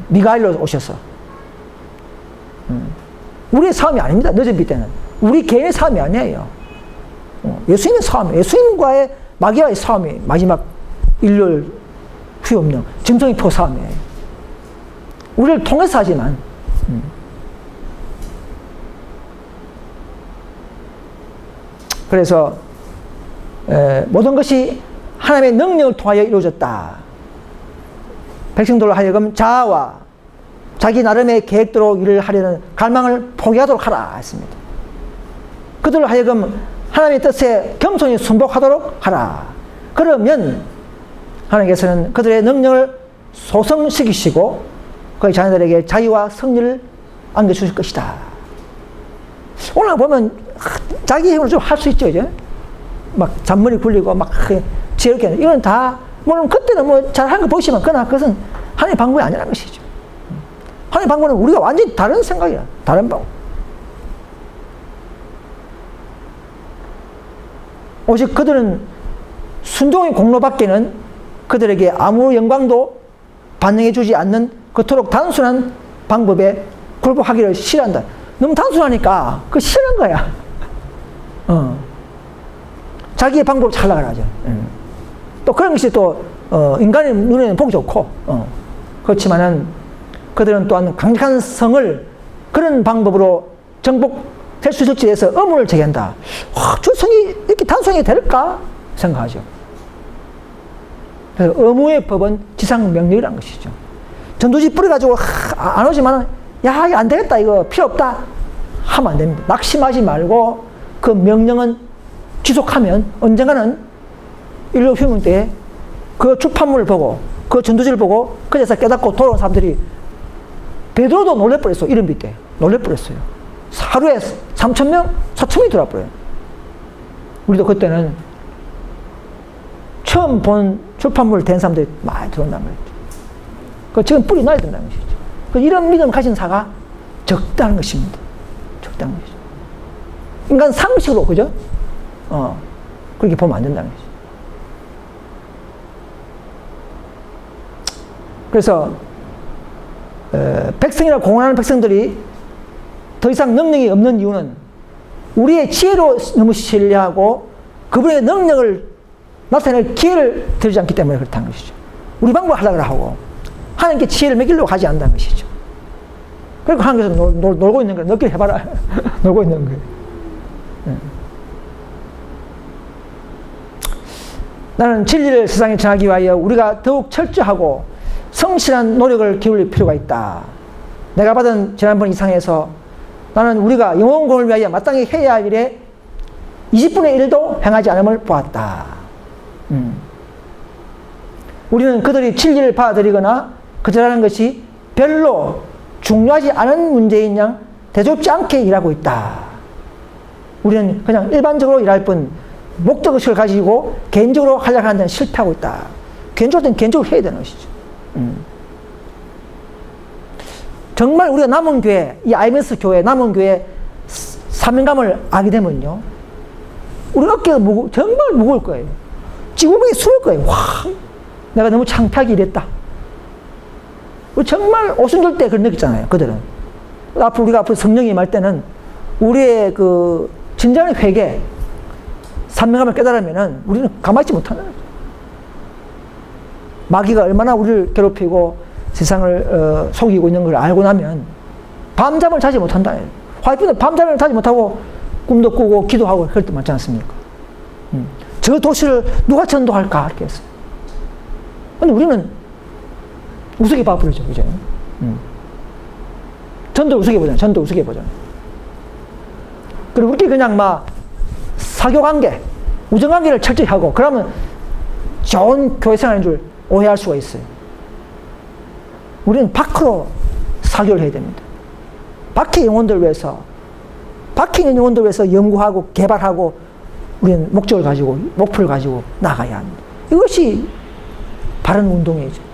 미가엘로 오셔서. 우리의 삶이 아닙니다. 늦은 비 때는. 우리 개인의 삶이 아니에요. 예수님의 삶, 예수님과의 마귀와의 싸움이 마지막 일요일 후염령, 짐승의표 싸움이에요. 우리를 통해서 하지만, 그래서 모든 것이 하나님의 능력을 통하여 이루어졌다. 백성들로 하여금 자아와 자기 나름의 계획대로 일을 하려는 갈망을 포기하도록 하라 했습니다. 그들로 하여금 하나님의 뜻에 겸손히 순복하도록 하라. 그러면 하나님께서는 그들의 능력을 소성시키시고 그의 자녀들에게 자유와 승리를 안겨주실 것이다. 오늘 보면 자기 힘으로 좀 할 수 있죠, 이제? 막 잔머리 굴리고 막 지혜롭게 하는, 이건 다 물론 그때는 뭐 잘한 거 보시면 그러나 그것은 하나님의 방법이 아니라는 것이죠. 하나님의 방법은 우리가 완전히 다른 생각이야. 다른 방법. 오직 그들은 순종의 공로밖에는 그들에게 아무 영광도 반영해 주지 않는 그토록 단순한 방법에 굴복하기를 싫어한다. 너무 단순하니까 그 싫은 거야. 자기의 방법을 찾으려고 하죠. 또 그런 것이 또 인간의 눈에는 보기 좋고, 그렇지만은 그들은 또한 강력한 성을 그런 방법으로 정복될 수 있을지에 대해서 의문을 제기한다. 와, 저 성이 이렇게 단순하게 될까 생각하죠. 그래서 의무의 법은 지상명령이라는 것이죠. 전도지 뿌려가지고 안 오지만 야, 이거 안 되겠다, 이거 필요 없다 하면 안 됩니다. 낙심하지 말고 그 명령은 지속하면 언젠가는 인류 휴문 때에 그 출판물을 보고 그 전도지를 보고 그래서 깨닫고 돌아온 사람들이, 베드로도 놀래버렸어. 이른비 때 놀래버렸어요. 하루에 3,000명, 4,000명이 들어와버려요. 우리도 그때는 처음 본 출판물을 된 사람들이 많이 들어온다는 거죠. 그 지금 뿌리 놔야 된다는 것이죠. 이런 믿음 가진 사가 적다는 것입니다. 적다는 것이죠. 인간 상식으로, 그죠? 그렇게 보면 안 된다는 것이죠. 그래서 백성이라 공언하는 백성들이 더 이상 능력이 없는 이유는 우리의 지혜로 너무 신뢰하고 그분의 능력을 나타낼 기회를 드리지 않기 때문에 그렇다는 것이죠. 우리 방법을 하려고 하고 하나님께 지혜를 먹이려고 하지 않는다는 것이죠. 그리고 하나님께서 놀고 있는 거예요. 너끼리 해봐라. 놀고 있는 거예요. 나는 진리를 세상에 전하기 위하여 우리가 더욱 철저하고 성실한 노력을 기울일 필요가 있다. 내가 받은 지난번 이상에서 나는 우리가 영혼공을 위하여 마땅히 해야 할 일에 20분의 1도 행하지 않음을 보았다. 우리는 그들이 진리를 받아들이거나 그들하는 것이 별로 중요하지 않은 문제인 양 대좁지 않게 일하고 있다. 우리는 그냥 일반적으로 일할 뿐 목적의식을 가지고 개인적으로 하려고 하는 데는 실패하고 있다. 개인적으로 할 때는 개인적으로 해야 되는 것이죠. 정말 우리가 남은 교회, 이 IMS 교회, 남은 교회 사명감을 알게 되면요, 우리 어깨가 정말 무거울 거예요. 지구멍이 숨을 거예요. 와, 내가 너무 창피하게 일했다. 정말 오순절 때 그런 느꼈잖아요, 그들은. 우리가 앞으로 성령이 임할 때는 우리의 그 진정한 회개, 사명감을 깨달으면은 우리는 가만히 있지 못하는 거죠. 마귀가 얼마나 우리를 괴롭히고 세상을 속이고 있는 걸 알고 나면 밤잠을 자지 못한다. 화이트는 밤잠을 자지 못하고 꿈도 꾸고 기도하고 그럴 때 많지 않습니까? 저 도시를 누가 전도할까? 이렇게 했어요. 근데 우리는 우습게 봐버리죠, 그죠? 전도 우습게 보잖아요. 전도 우습게 보잖아요. 그리고 우리끼리 그냥 막 사교관계, 우정관계를 철저히 하고 그러면 좋은 교회 생활인 줄 오해할 수가 있어요. 우리는 밖으로 사교를 해야 됩니다. 밖의 영혼들을 위해서 박혀있는 영혼들을 위해서 연구하고 개발하고 우리는 목적을 가지고 목표를 가지고 나가야 합니다. 이것이 바른 운동이죠.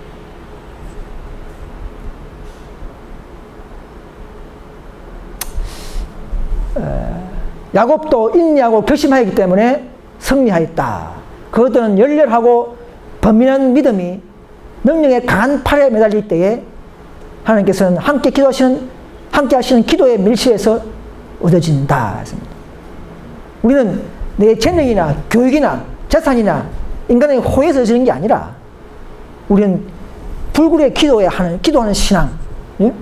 야곱도 인내하고 결심하였기 때문에 승리하였다. 그것들은 열렬하고 번민한 믿음이 능력의 강한 팔에 매달릴 때에 하나님께서는 함께 하시는 기도의 밀실에서 얻어진다 했습니다. 우리는 내 재능이나 교육이나 재산이나 인간의 호의에서 얻어지는 게 아니라 우리는 불굴의 기도하는 신앙, 예?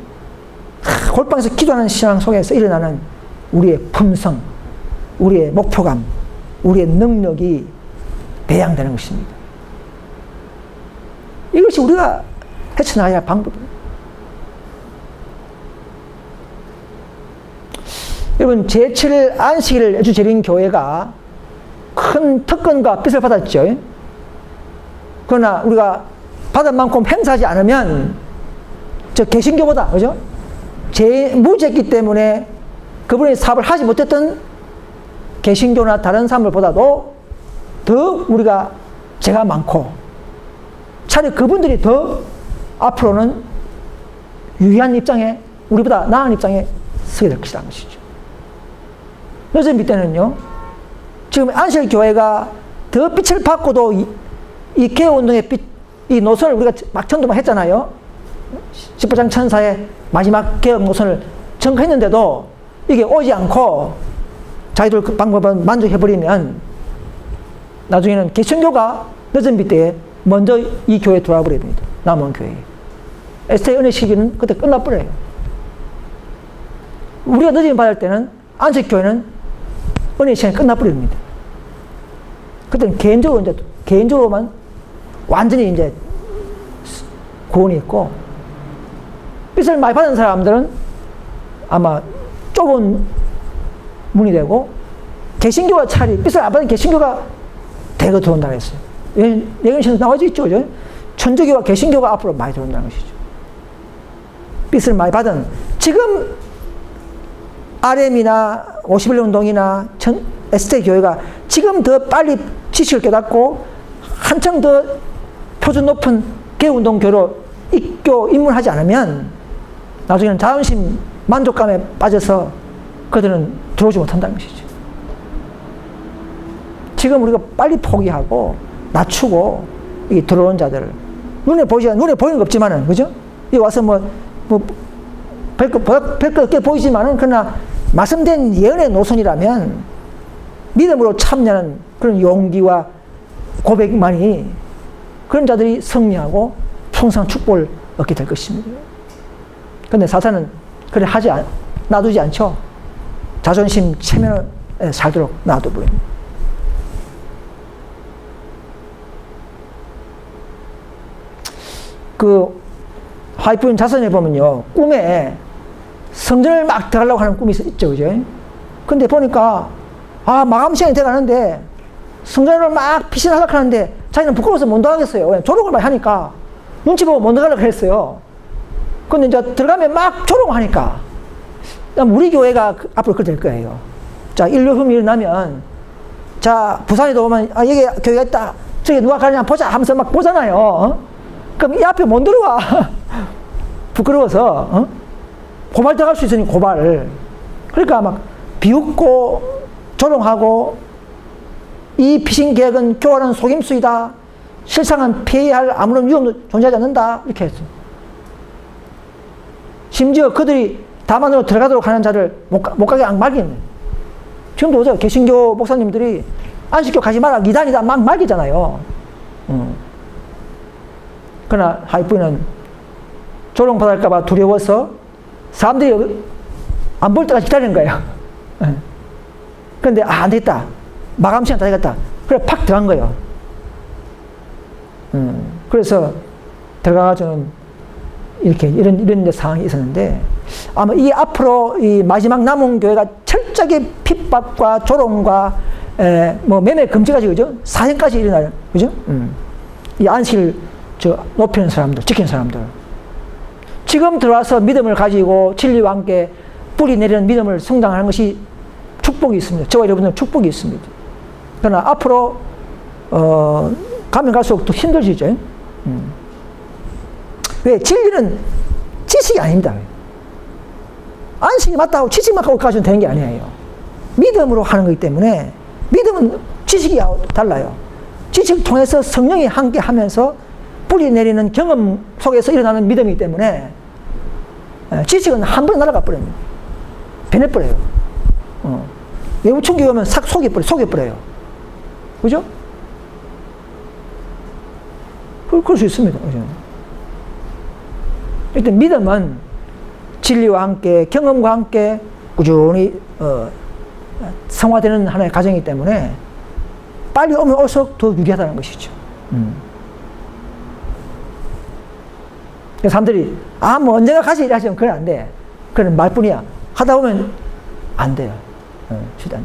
골방에서 기도하는 신앙 속에서 일어나는 우리의 품성, 우리의 목표감, 우리의 능력이 배양되는 것입니다. 이것이 우리가 헤쳐나가야 할 방법입니다. 여러분, 제7일 안식일을 애주 드린 교회가 큰 특권과 빚을 받았죠. 그러나 우리가 받은 만큼 행사하지 않으면 저 개신교보다, 그죠? 무지했기 때문에 그분이 사업을 하지 못했던 개신교나 다른 사람들보다도 더 우리가 죄가 많고 차라리 그분들이 더 앞으로는 유리한 입장에, 우리보다 나은 입장에 서게 될 것이라는 것이죠. 늦은 밑 때는요, 지금 안식교회가 더 빛을 받고도 이 개혁운동의 빛, 이 노선을 우리가 막 전도만 했잖아요. 10부장 천사의 마지막 개혁 노선을 전거했는데도 이게 오지 않고 자기들 그 방법은 만족해버리면 나중에는 개신교가 늦은 빛 때에 먼저 이 교회에 들어와 버려야 됩니다. 남은 교회에. 에스테의 은혜 시기는 그때 끝나버려요. 우리가 늦은 받을 때는 안식교회는 은혜 시간이 끝나버립니다. 그때는 개인적으로만 완전히 이제 구원이 있고, 빚을 많이 받은 사람들은 아마 좁은 문이 되고, 개신교가 차라리 빚을 안 받은 개신교가 대거 들어온다고 했어요. 예언시에서 나와져 있죠, 그죠? 천주교와 개신교가 앞으로 많이 들어온다는 것이죠. 빚을 많이 받은, 지금 RM이나 51년 운동이나 에스테 교회가 지금 더 빨리 지식을 깨닫고 한층 더 표준 높은 개운동교로 입문하지 않으면 나중에는 자존심, 만족감에 빠져서 그들은 들어오지 못한다는 것이죠. 지금 우리가 빨리 포기하고 낮추고 이 들어온 자들을 눈에 보이는 거 없지만은, 그죠? 여기 와서 별것 없게 보이지만은, 그러나 말씀된 예언의 노선이라면 믿음으로 참여하는 그런 용기와 고백만이 그런 자들이 승리하고 풍성한 축복을 얻게 될 것입니다. 그런데 사탄은 그래 놔두지 않죠. 자존심, 체면을 살도록 놔둬버립니다. 그 하이프인 자선에 보면요, 꿈에 성전을 막 들어가려고 하는 꿈이 있죠, 그죠? 근데 보니까 마감 시간이 돼가는데 성전을 막 피신하려고 하는데 자기는 부끄러워서 못 나가겠어요. 조롱을 많이 하니까 눈치 보고 못 나가려고 했어요. 근데 이제 들어가면 막 조롱하니까 우리 교회가 앞으로 그렇게 될 거예요. 자, 일요일 일어나면, 자, 부산에도 오면 여기 교회가 있다, 저기 누가 가냐 보자 하면서 막 보잖아요. 그럼 이 앞에 못 들어와. 부끄러워서 고발 당할 수 있으니 고발을. 그러니까 막 비웃고 조롱하고, 이 피신 계획은 교활한 속임수이다, 실상은 피해야 할 아무런 위험도 존재하지 않는다, 이렇게 했어요. 심지어 그들이 다만으로 들어가도록 하는 자를 못 가게 막이네. 지금도 보세요. 개신교 목사님들이 안식교 가지 마라, 이단이다 막 말기잖아요. 그러나 하이프는 조롱받을까봐 두려워서 사람들이 안 볼 때까지 기다리는 거예요. 그런데 안 되겠다, 마감 시간 다 되겠다, 그래 팍 들어간 거예요. 그래서 들어가가지고는 이런 상황이 있었는데, 아마 이 앞으로 이 마지막 남은 교회가 철저하게 핍박과 조롱과 매매 금지까지, 그죠? 사형까지 일어나요, 그죠? 이 안식을 높이는 사람들, 지키는 사람들, 지금 들어와서 믿음을 가지고 진리와 함께 뿌리 내리는 믿음을 성장하는 것이 축복이 있습니다. 저와 여러분들은 축복이 있습니다. 그러나 앞으로 가면 갈수록 더 힘들어지죠. 왜? 진리는 지식이 아닙니다. 안식이 맞다고 지식만 갖고 가지고 되는 게 아니에요. 믿음으로 하는 거기 때문에 믿음은 지식이 달라요. 지식을 통해서 성령이 함께 하면서 뿌리 내리는 경험 속에서 일어나는 믿음이기 때문에 지식은 한 번에 날아가 버립니다. 변해버려요. 외부 충격이 오면 싹 속여버려요. 그죠? 그럴 수 있습니다. 그죠? 일단 믿음은 진리와 함께 경험과 함께 꾸준히 성화되는 하나의 과정이기 때문에 빨리 오면 올수록 더 유리하다는 것이죠. 사람들이 뭐 언젠가 같이 일하시면 그건 안 돼. 그건 말뿐이야. 하다 보면 안 돼요. 시단이.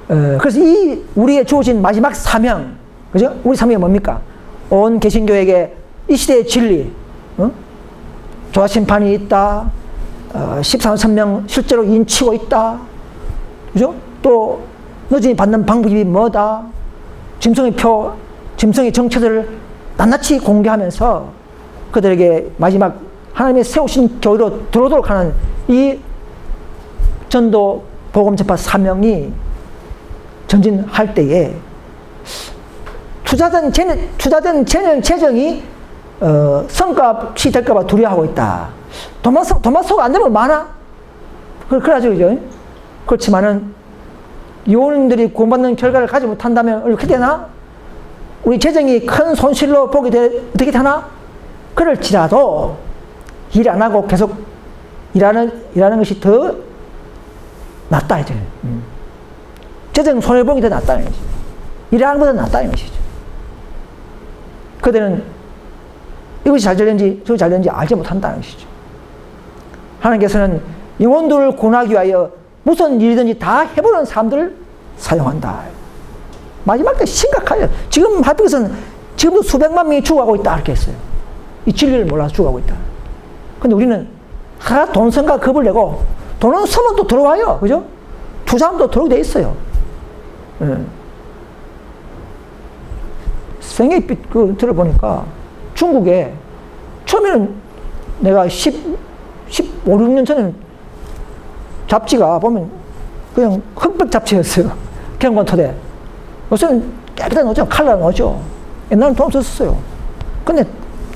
그래서 이 우리의 주어진 마지막 사명, 그죠? 우리 사명이 뭡니까? 온 개신교에게 이 시대의 진리, 조화 심판이 있다. 14,000명 실제로 인치고 있다. 그죠? 또 너희 받는 방법이 뭐다. 짐승의 정체들을 낱낱이 공개하면서 그들에게 마지막 하나님의 세우신 교회로 들어오도록 하는 이 전도 복음 전파 사명이 전진할 때에 투자된 재정이 성과없이 될까봐 두려워하고 있다. 도마소가 안 되면 많아? 그러죠, 그죠? 그렇지만은 요원들이 구원받는 결과를 가지 못한다면 어떻게 되나? 우리 재정이 큰 손실로 어떻게 되나? 그럴지라도 일 안 하고 계속 일하는 것이 더 낫다 이제. 재정 손해보기 더 낫다는 것이죠. 일하는 것보다 낫다는 것이죠. 그들은 이것이 잘 되는지 저것이 잘 되는지 알지 못한다는 것이죠. 하나님께서는 영혼들을 구원하기 위하여 무슨 일이든지 다 해보는 사람들을 사용한다. 마지막 때 심각하죠. 지금 하필은 지금도 수백만 명이 죽어가고 있다 이렇게 했어요. 이 진리를 몰라서 죽어가고 있다. 근데 우리는 돈 생각 겁을 내고 돈은 쓰면 또 들어와요. 그죠? 투자하면 또 들어오게 돼 있어요. 생애빛 들어보니까 중국에 처음에는 내가 15, 16년 전에는 잡지가 보면 그냥 흑백 잡지였어요. 경관 토대. 요새는 깨끗한 오죠. 칼라 오죠. 옛날엔 돈 썼어요. 근데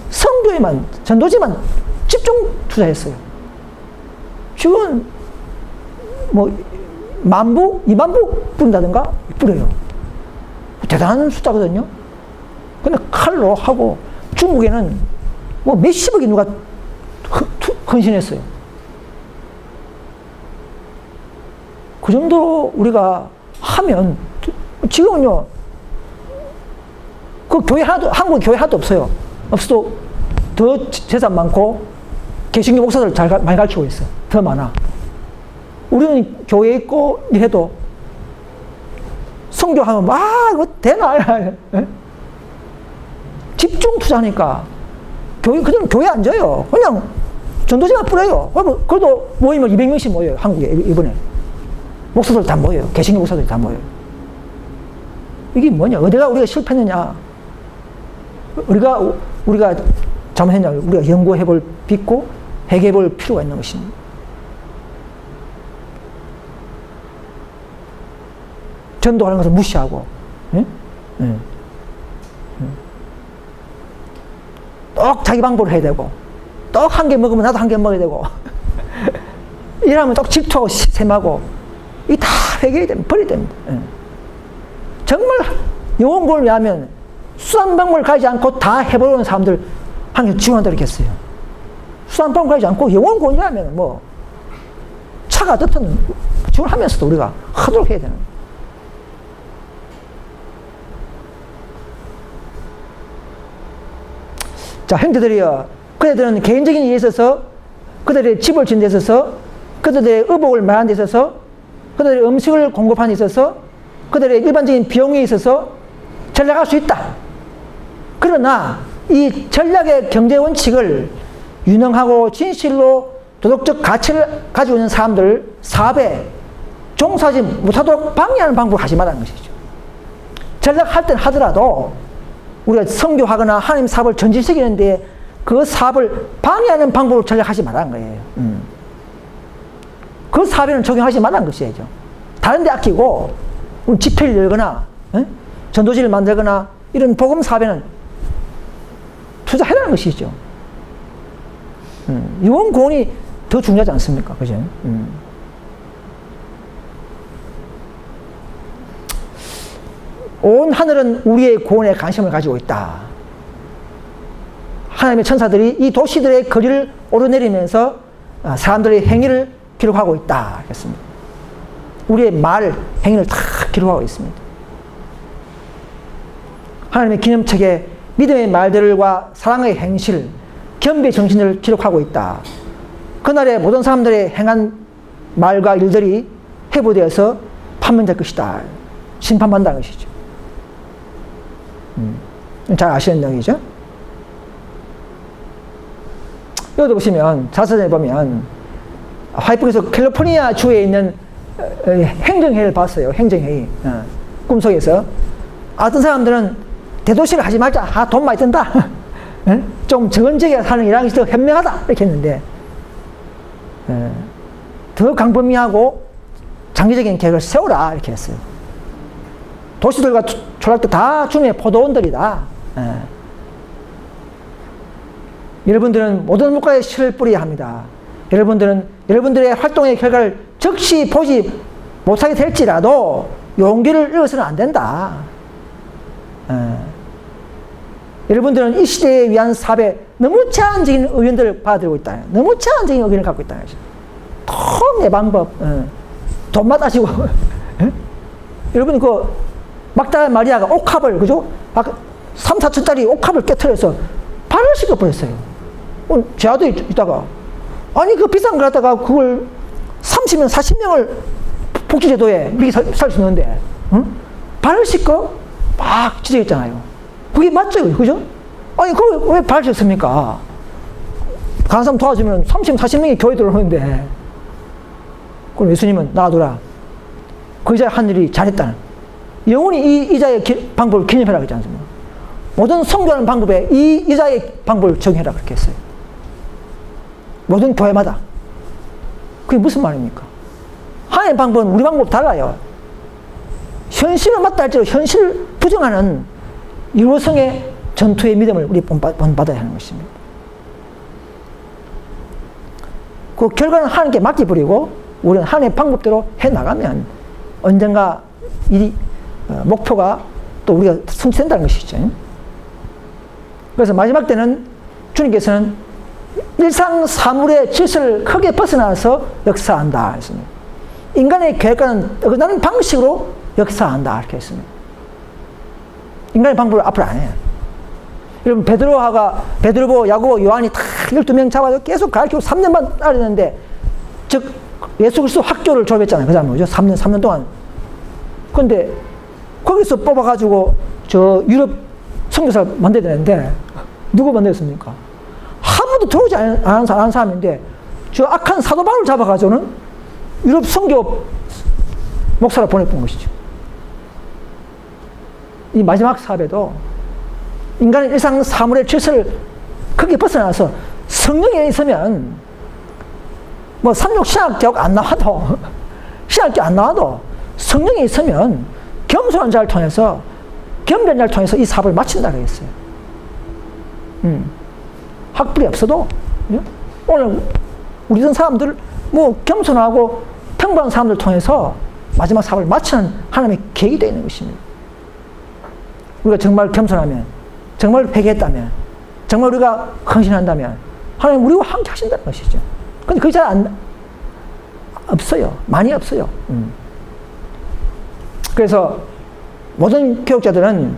성교에만, 전도지만 집중 투자했어요. 지금 뭐 10,000부, 20,000부 뿌린다든가 뿌려요. 대단한 숫자거든요. 근데 칼로 하고 중국에는 뭐 몇십억이 누가 헌신했어요. 그 정도로 우리가 하면 지금은요 그 교회 하나도 한국 교회 하나도 없어요. 없어도 더 재산 많고 개신교 목사들 많이 가르치고 있어요. 더 많아. 우리는 교회에 있고 해도 성교하면 이거 되나? 집중 투자하니까 그들은 교회 안 져요. 그냥 전도지만 뿌려요. 그래도 모이면 200명씩 모여요. 한국에 이번에 목사들 다 모여요. 개신교 목사들이 다 모여요. 이게 뭐냐? 어디가 우리가 실패했느냐? 우리가 잘못했냐? 우리가 연구해볼 빚고 회개해볼 필요가 있는 것입니다. 전도하는 것을 무시하고, 똑 자기 방법을 해야 되고, 똑 한 개 먹으면 나도 한 개 먹어야 되고, 이러면 똑 질투하고 셈하고, 이 다 회개해야 됩니다. 버려야 됩니다. 정말 영혼구원을 위하면 수단 방법을 가지 않고 다 해보려는 사람들 하나님 지원한다 이렇게 했어요. 수단 방법을 가지 않고 영혼구원이라면 뭐 차가 어떻든 지원하면서도 우리가 하도록 해야 되는 거예요. 자, 형제들이여, 그들은 개인적인 일에 있어서, 그들의 집을 짓는 데 있어서, 그들의 의복을 말하는 데 있어서, 그들의 음식을 공급하는 데 있어서, 그들의 일반적인 비용에 있어서 잘 나갈 수 있다. 그러나 이 전략의 경제 원칙을 유능하고 진실로 도덕적 가치를 가지고 있는 사람들 사업에 종사하지 못하도록 방해하는 방법을 하지 말라는 것이죠. 전략할 땐 하더라도 우리가 선교하거나 하나님 사업을 전진시키는데 그 사업을 방해하는 방법으로 전략하지 말라는 거예요. 그 사업에는 적용하지 말라는 것이죠. 다른 데 아끼고 집회를 열거나 전도지를 만들거나 이런 복음 사업에는 투자해라는 것이죠. 유언 구원이 더 중요하지 않습니까? 그죠? 온 하늘은 우리의 구원에 관심을 가지고 있다. 하나님의 천사들이 이 도시들의 거리를 오르내리면서 사람들의 행위를 기록하고 있다. 그랬습니다. 우리의 말, 행위를 다 기록하고 있습니다. 하나님의 기념책에 믿음의 말들과 사랑의 행실, 겸비의 정신을 기록하고 있다. 그날의 모든 사람들의 행한 말과 일들이 회부되어서 판명될 것이다. 심판받는다는 것이죠. 잘 아시는 내용이죠. 여기도 보시면 자서전에 보면 하이프에서 캘리포니아 주에 있는 행정회의를 봤어요. 행정회의. 꿈속에서 어떤 사람들은 대도시를 하지 말자. 돈 많이 든다. 좀 적은 지역에 사는 일하기 더 현명하다. 이렇게 했는데 더 광범위하고 장기적인 계획을 세우라. 이렇게 했어요. 도시들과 초락들 다 주님의 포도원들이다. 여러분들은 모든 물가에 씨를 뿌려야 합니다. 여러분들은 여러분들의 활동의 결과를 즉시 보지 못하게 될지라도 용기를 잃어서는 안 된다. 여러분들은 이 시대에 위한 사업에 너무 제한적인 의견들을 받아들이고 있다. 너무 제한적인 의견을 갖고 있다. 내 방법, 돈만 따지고. 여러분, 막달라 마리아가 옥합을, 그죠? 3, 4천짜리 옥합을 깨트려서 발을 씻어버렸어요. 제아도 있다가, 아니, 그 비싼 걸 갖다가 그걸 30명, 40명을 복지제도에 미리 살 수 있는데, 발을 씻고 막 지적했잖아요. 그게 맞죠? 그죠? 아니, 그걸 왜 발을 씻습니까? 가는 사람 도와주면 30, 40명이 교회 들어오는데, 그럼 예수님은 놔둬라. 그 여자 한 일이 잘했다는. 영원히 이 여자의 방법을 기념해라 그랬지 않습니까? 모든 성교하는 방법에 이 여자의 방법을 적용해라 그렇게 했어요. 모든 교회마다. 그게 무슨 말입니까? 하나님의 방법은 우리 방법 달라요. 현실을 맞다 할지라도 현실을 부정하는 일호성의 전투의 믿음을 우리 본받아야 하는 것입니다. 그 결과는 하나님께 맡겨버리고 우리는 하나님의 방법대로 해나가면 언젠가 이 목표가 또 우리가 성취된다는 것이죠. 그래서 마지막 때는 주님께서는 일상 사물의 질서를 크게 벗어나서 역사한다 했습니다. 인간의 계획과는 어긋나는 방식으로 역사한다 이렇게 했습니다. 인간의 방법을 앞으로 안 해요. 여러분 베드로, 야고보, 요한이 다 12명 잡아서 계속 가르치고 3년 반 따르는데 즉 예수 그리스도 학교를 졸업했잖아요. 그 사람은 3년 동안. 그런데 거기서 뽑아가지고 저 유럽 선교사를 만들어야 되는데 누구 만들었습니까? 한 번도 들어오지 않은 사람인데 저 악한 사도 바울을 잡아가지고는 유럽 선교 목사를 보내본 것이죠. 이 마지막 사업에도 인간의 일상 사물의 질서를 크게 벗어나서 성령에 있으면 뭐 삼육 신학교육 안 나와도 신학교 안 나와도 성령에 있으면 겸손한 자를 통해서 겸비한 자를 통해서 이 사업을 마친다 그랬어요. 학벌이 없어도 오늘 우리 전 사람들 뭐 겸손하고 평범한 사람들 통해서 마지막 사업을 마치는 하나님의 계획이 되어 있는 것입니다. 우리가 정말 겸손하면, 정말 회개했다면, 정말 우리가 헌신한다면 하나님 우리와 함께 하신다는 것이죠. 근데 그게 잘 없어요. 많이 없어요. 그래서 모든 교육자들은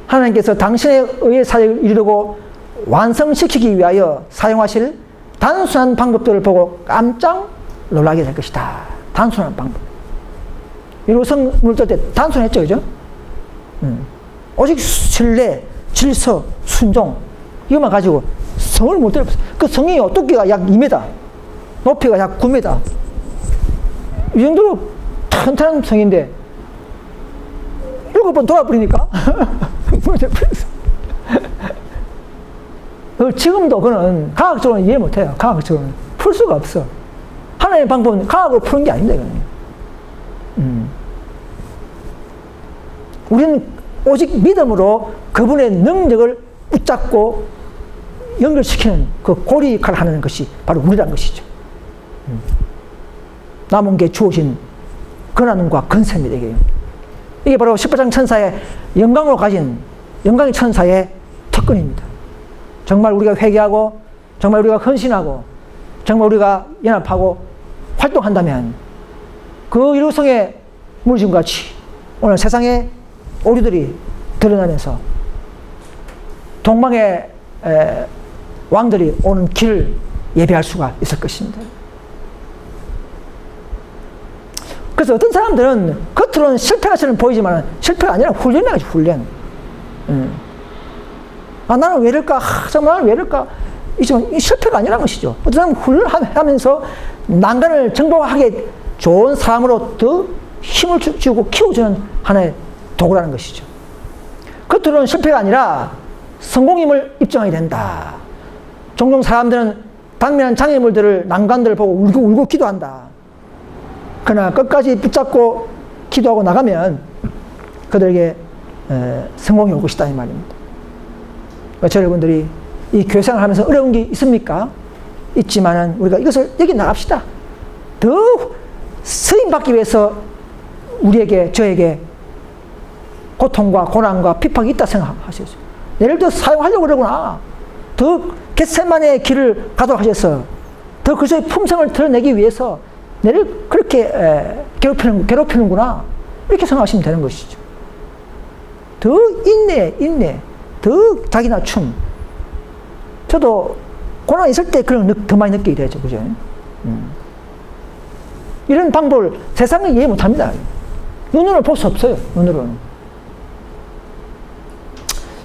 하나님께서 당신의 의의 사역을 이루고 완성시키기 위하여 사용하실 단순한 방법들을 보고 깜짝 놀라게 될 것이다. 단순한 방법. 일호성을 뜰 때 단순했죠, 그죠? 오직 신뢰, 질서, 순종 이것만 가지고 성을 못 들어. 그 성이 두께가 약 2m, 높이가 약 9m. 이 정도로 튼튼한 성인데 7번 돌아버리니까 무너져버렸어. 지금도 그는 과학적으로 이해 못해요. 과학적으로는 풀 수가 없어. 하나님의 방법은 과학으로 푸는 게 아닙니다. 우리는 오직 믿음으로 그분의 능력을 붙잡고 연결시키는 그 고리 역할을 하는 것이 바로 우리라는 것이죠. 남은 게 주어진 권한과 건세입니다. 이게 바로 18장 천사의 영광으로 가진 영광의 천사의 특권입니다. 정말 우리가 회개하고 정말 우리가 헌신하고 정말 우리가 연합하고 활동한다면 그 이루성의 무너짐 같이 오늘 세상에 오류들이 드러나면서 동방의 왕들이 오는 길을 예배할 수가 있을 것입니다. 그래서 어떤 사람들은 겉으로는 실패가처럼 보이지만 실패가 아니라 훈련이야, 훈련. 나는 왜 이럴까? 정말 나는 왜 이럴까? 이지만 실패가 아니라는 것이죠. 어떤 사람은 훈련하면서 난간을 정복하게 좋은 사람으로 더 힘을 주고 키워주는 하나의 도구라는 것이죠. 겉으로는 실패가 아니라 성공임을 입증하게 된다. 종종 사람들은 당면한 장애물들을, 난관들을 보고 울고 기도한다. 그러나 끝까지 붙잡고 기도하고 나가면 그들에게 성공이 올 것이다 이 말입니다. 저 여러분들이 이 교회생활을 하면서 어려운 게 있습니까? 있지만은 우리가 이것을 여기 나갑시다. 더 쓰임받기 위해서 우리에게, 저에게 고통과 고난과 핍박이 있다 생각하셔야죠. 예를 들어 사용하려고 그러구나. 더 겟세마네의 길을 가도록 하셔서 더 그리스도의 품성을 드러내기 위해서 내를 그렇게 괴롭히는구나. 이렇게 생각하시면 되는 것이죠. 더 인내, 더 자기 낮춤. 저도 고난이 있을 때 그런 더 많이 느끼게 되죠. 그죠? 이런 방법을 세상은 이해 못 합니다. 눈으로 볼 수 없어요. 눈으로는.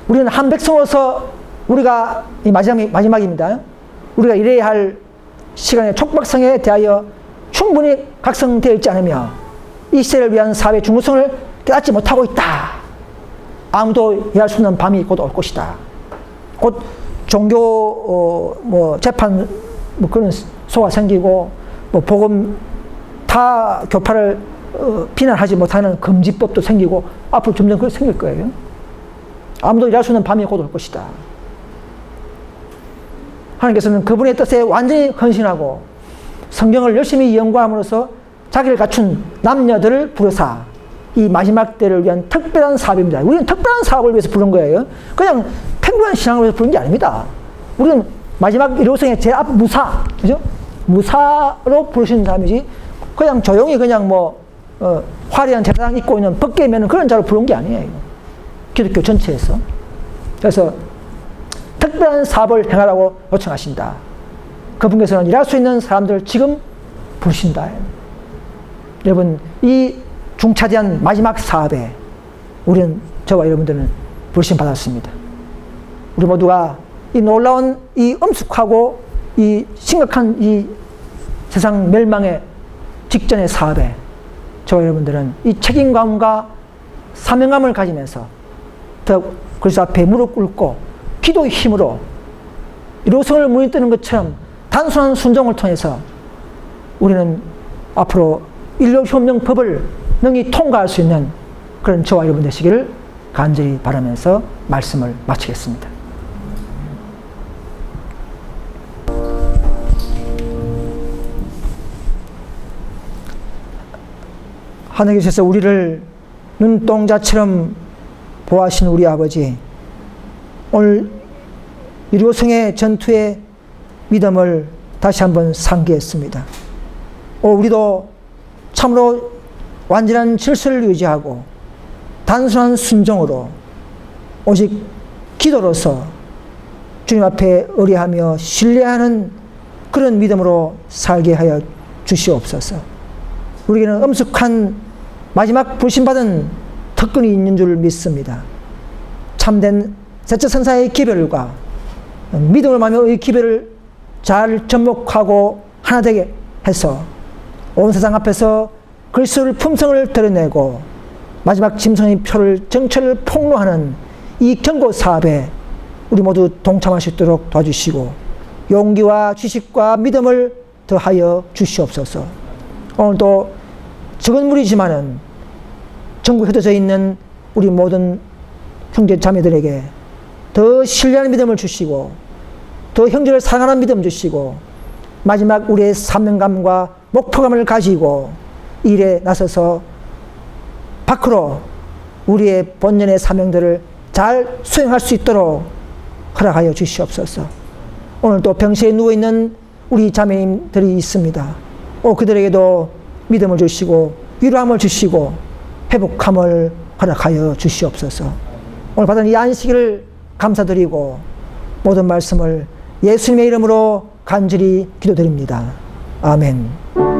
우리는 한 백성으로서 우리가 이 마지막입니다. 우리가 이래야 할 시간의 촉박성에 대하여 충분히 각성되어 있지 않으며 이 시대를 위한 사회의 중요성을 깨닫지 못하고 있다. 아무도 이해할 수 없는 밤이 곧 올 것이다. 곧 종교 재판 그런 소가 생기고 복음 타 교파를 비난하지 못하는 금지법도 생기고 앞으로 점점 그렇게 생길 거예요. 아무도 이해할 수 없는 밤이 곧 올 것이다. 하나님께서는 그분의 뜻에 완전히 헌신하고 성경을 열심히 연구함으로써 자기를 갖춘 남녀들을 부르사 이 마지막 때를 위한 특별한 사업입니다. 우리는 특별한 사업을 위해서 부른 거예요. 그냥 평범한 신앙을 위해서 부른 게 아닙니다. 우리는 마지막 일호성의 제앞 무사, 그죠? 무사로 부르신 사람이지 그냥 조용히 그냥 화려한 제사장 입고 있는 벗개면 그런 자로 부른 게 아니에요. 기독교 전체에서. 그래서 특별한 사업을 행하라고 요청하신다. 그분께서는 일할 수 있는 사람들을 지금 부르신다. 여러분, 이 중차대한 마지막 사업에 우리는, 저와 여러분들은 부르심 받았습니다. 우리 모두가 이 놀라운 이 엄숙하고 이 심각한 이 세상 멸망의 직전의 사업에 저와 여러분들은 이 책임감과 사명감을 가지면서 더 그리스도 앞에 무릎 꿇고 기도의 힘으로 일호성을 무너뜨리는 것처럼 단순한 순종을 통해서 우리는 앞으로 인류혁명법을 능히 통과할 수 있는 그런 저와 여러분 되시기를 간절히 바라면서 말씀을 마치겠습니다. 하나님께서 우리를 눈동자처럼 보호하신 우리 아버지, 오늘 일호성의 전투의 믿음을 다시 한번 상기했습니다. 우리도 참으로 완전한 질서를 유지하고 단순한 순종으로 오직 기도로서 주님 앞에 의뢰하며 신뢰하는 그런 믿음으로 살게 하여 주시옵소서. 우리에게는 엄숙한 마지막 부르심받은 특권이 있는 줄 믿습니다. 참된 세처 선사의 기별과 믿음을 말하며 이 기별을 잘 접목하고 하나 되게 해서 온 세상 앞에서 그리스도의 품성을 드러내고 마지막 짐승의 표를 정체를 폭로하는 이 경고 사업에 우리 모두 동참할 수 있도록 도와주시고 용기와 지식과 믿음을 더하여 주시옵소서. 오늘도 적은 무리지만은 전국에 흩어져 있는 우리 모든 형제 자매들에게 더 신뢰하는 믿음을 주시고 더 형제를 사랑하는 믿음 주시고 마지막 우리의 사명감과 목표감을 가지고 일에 나서서 밖으로 우리의 본연의 사명들을 잘 수행할 수 있도록 허락하여 주시옵소서. 오늘 또 병실에 누워있는 우리 자매님들이 있습니다. 그들에게도 믿음을 주시고 위로함을 주시고 회복함을 허락하여 주시옵소서. 오늘 받은 이 안식일을 감사드리고 모든 말씀을 예수님의 이름으로 간절히 기도드립니다. 아멘.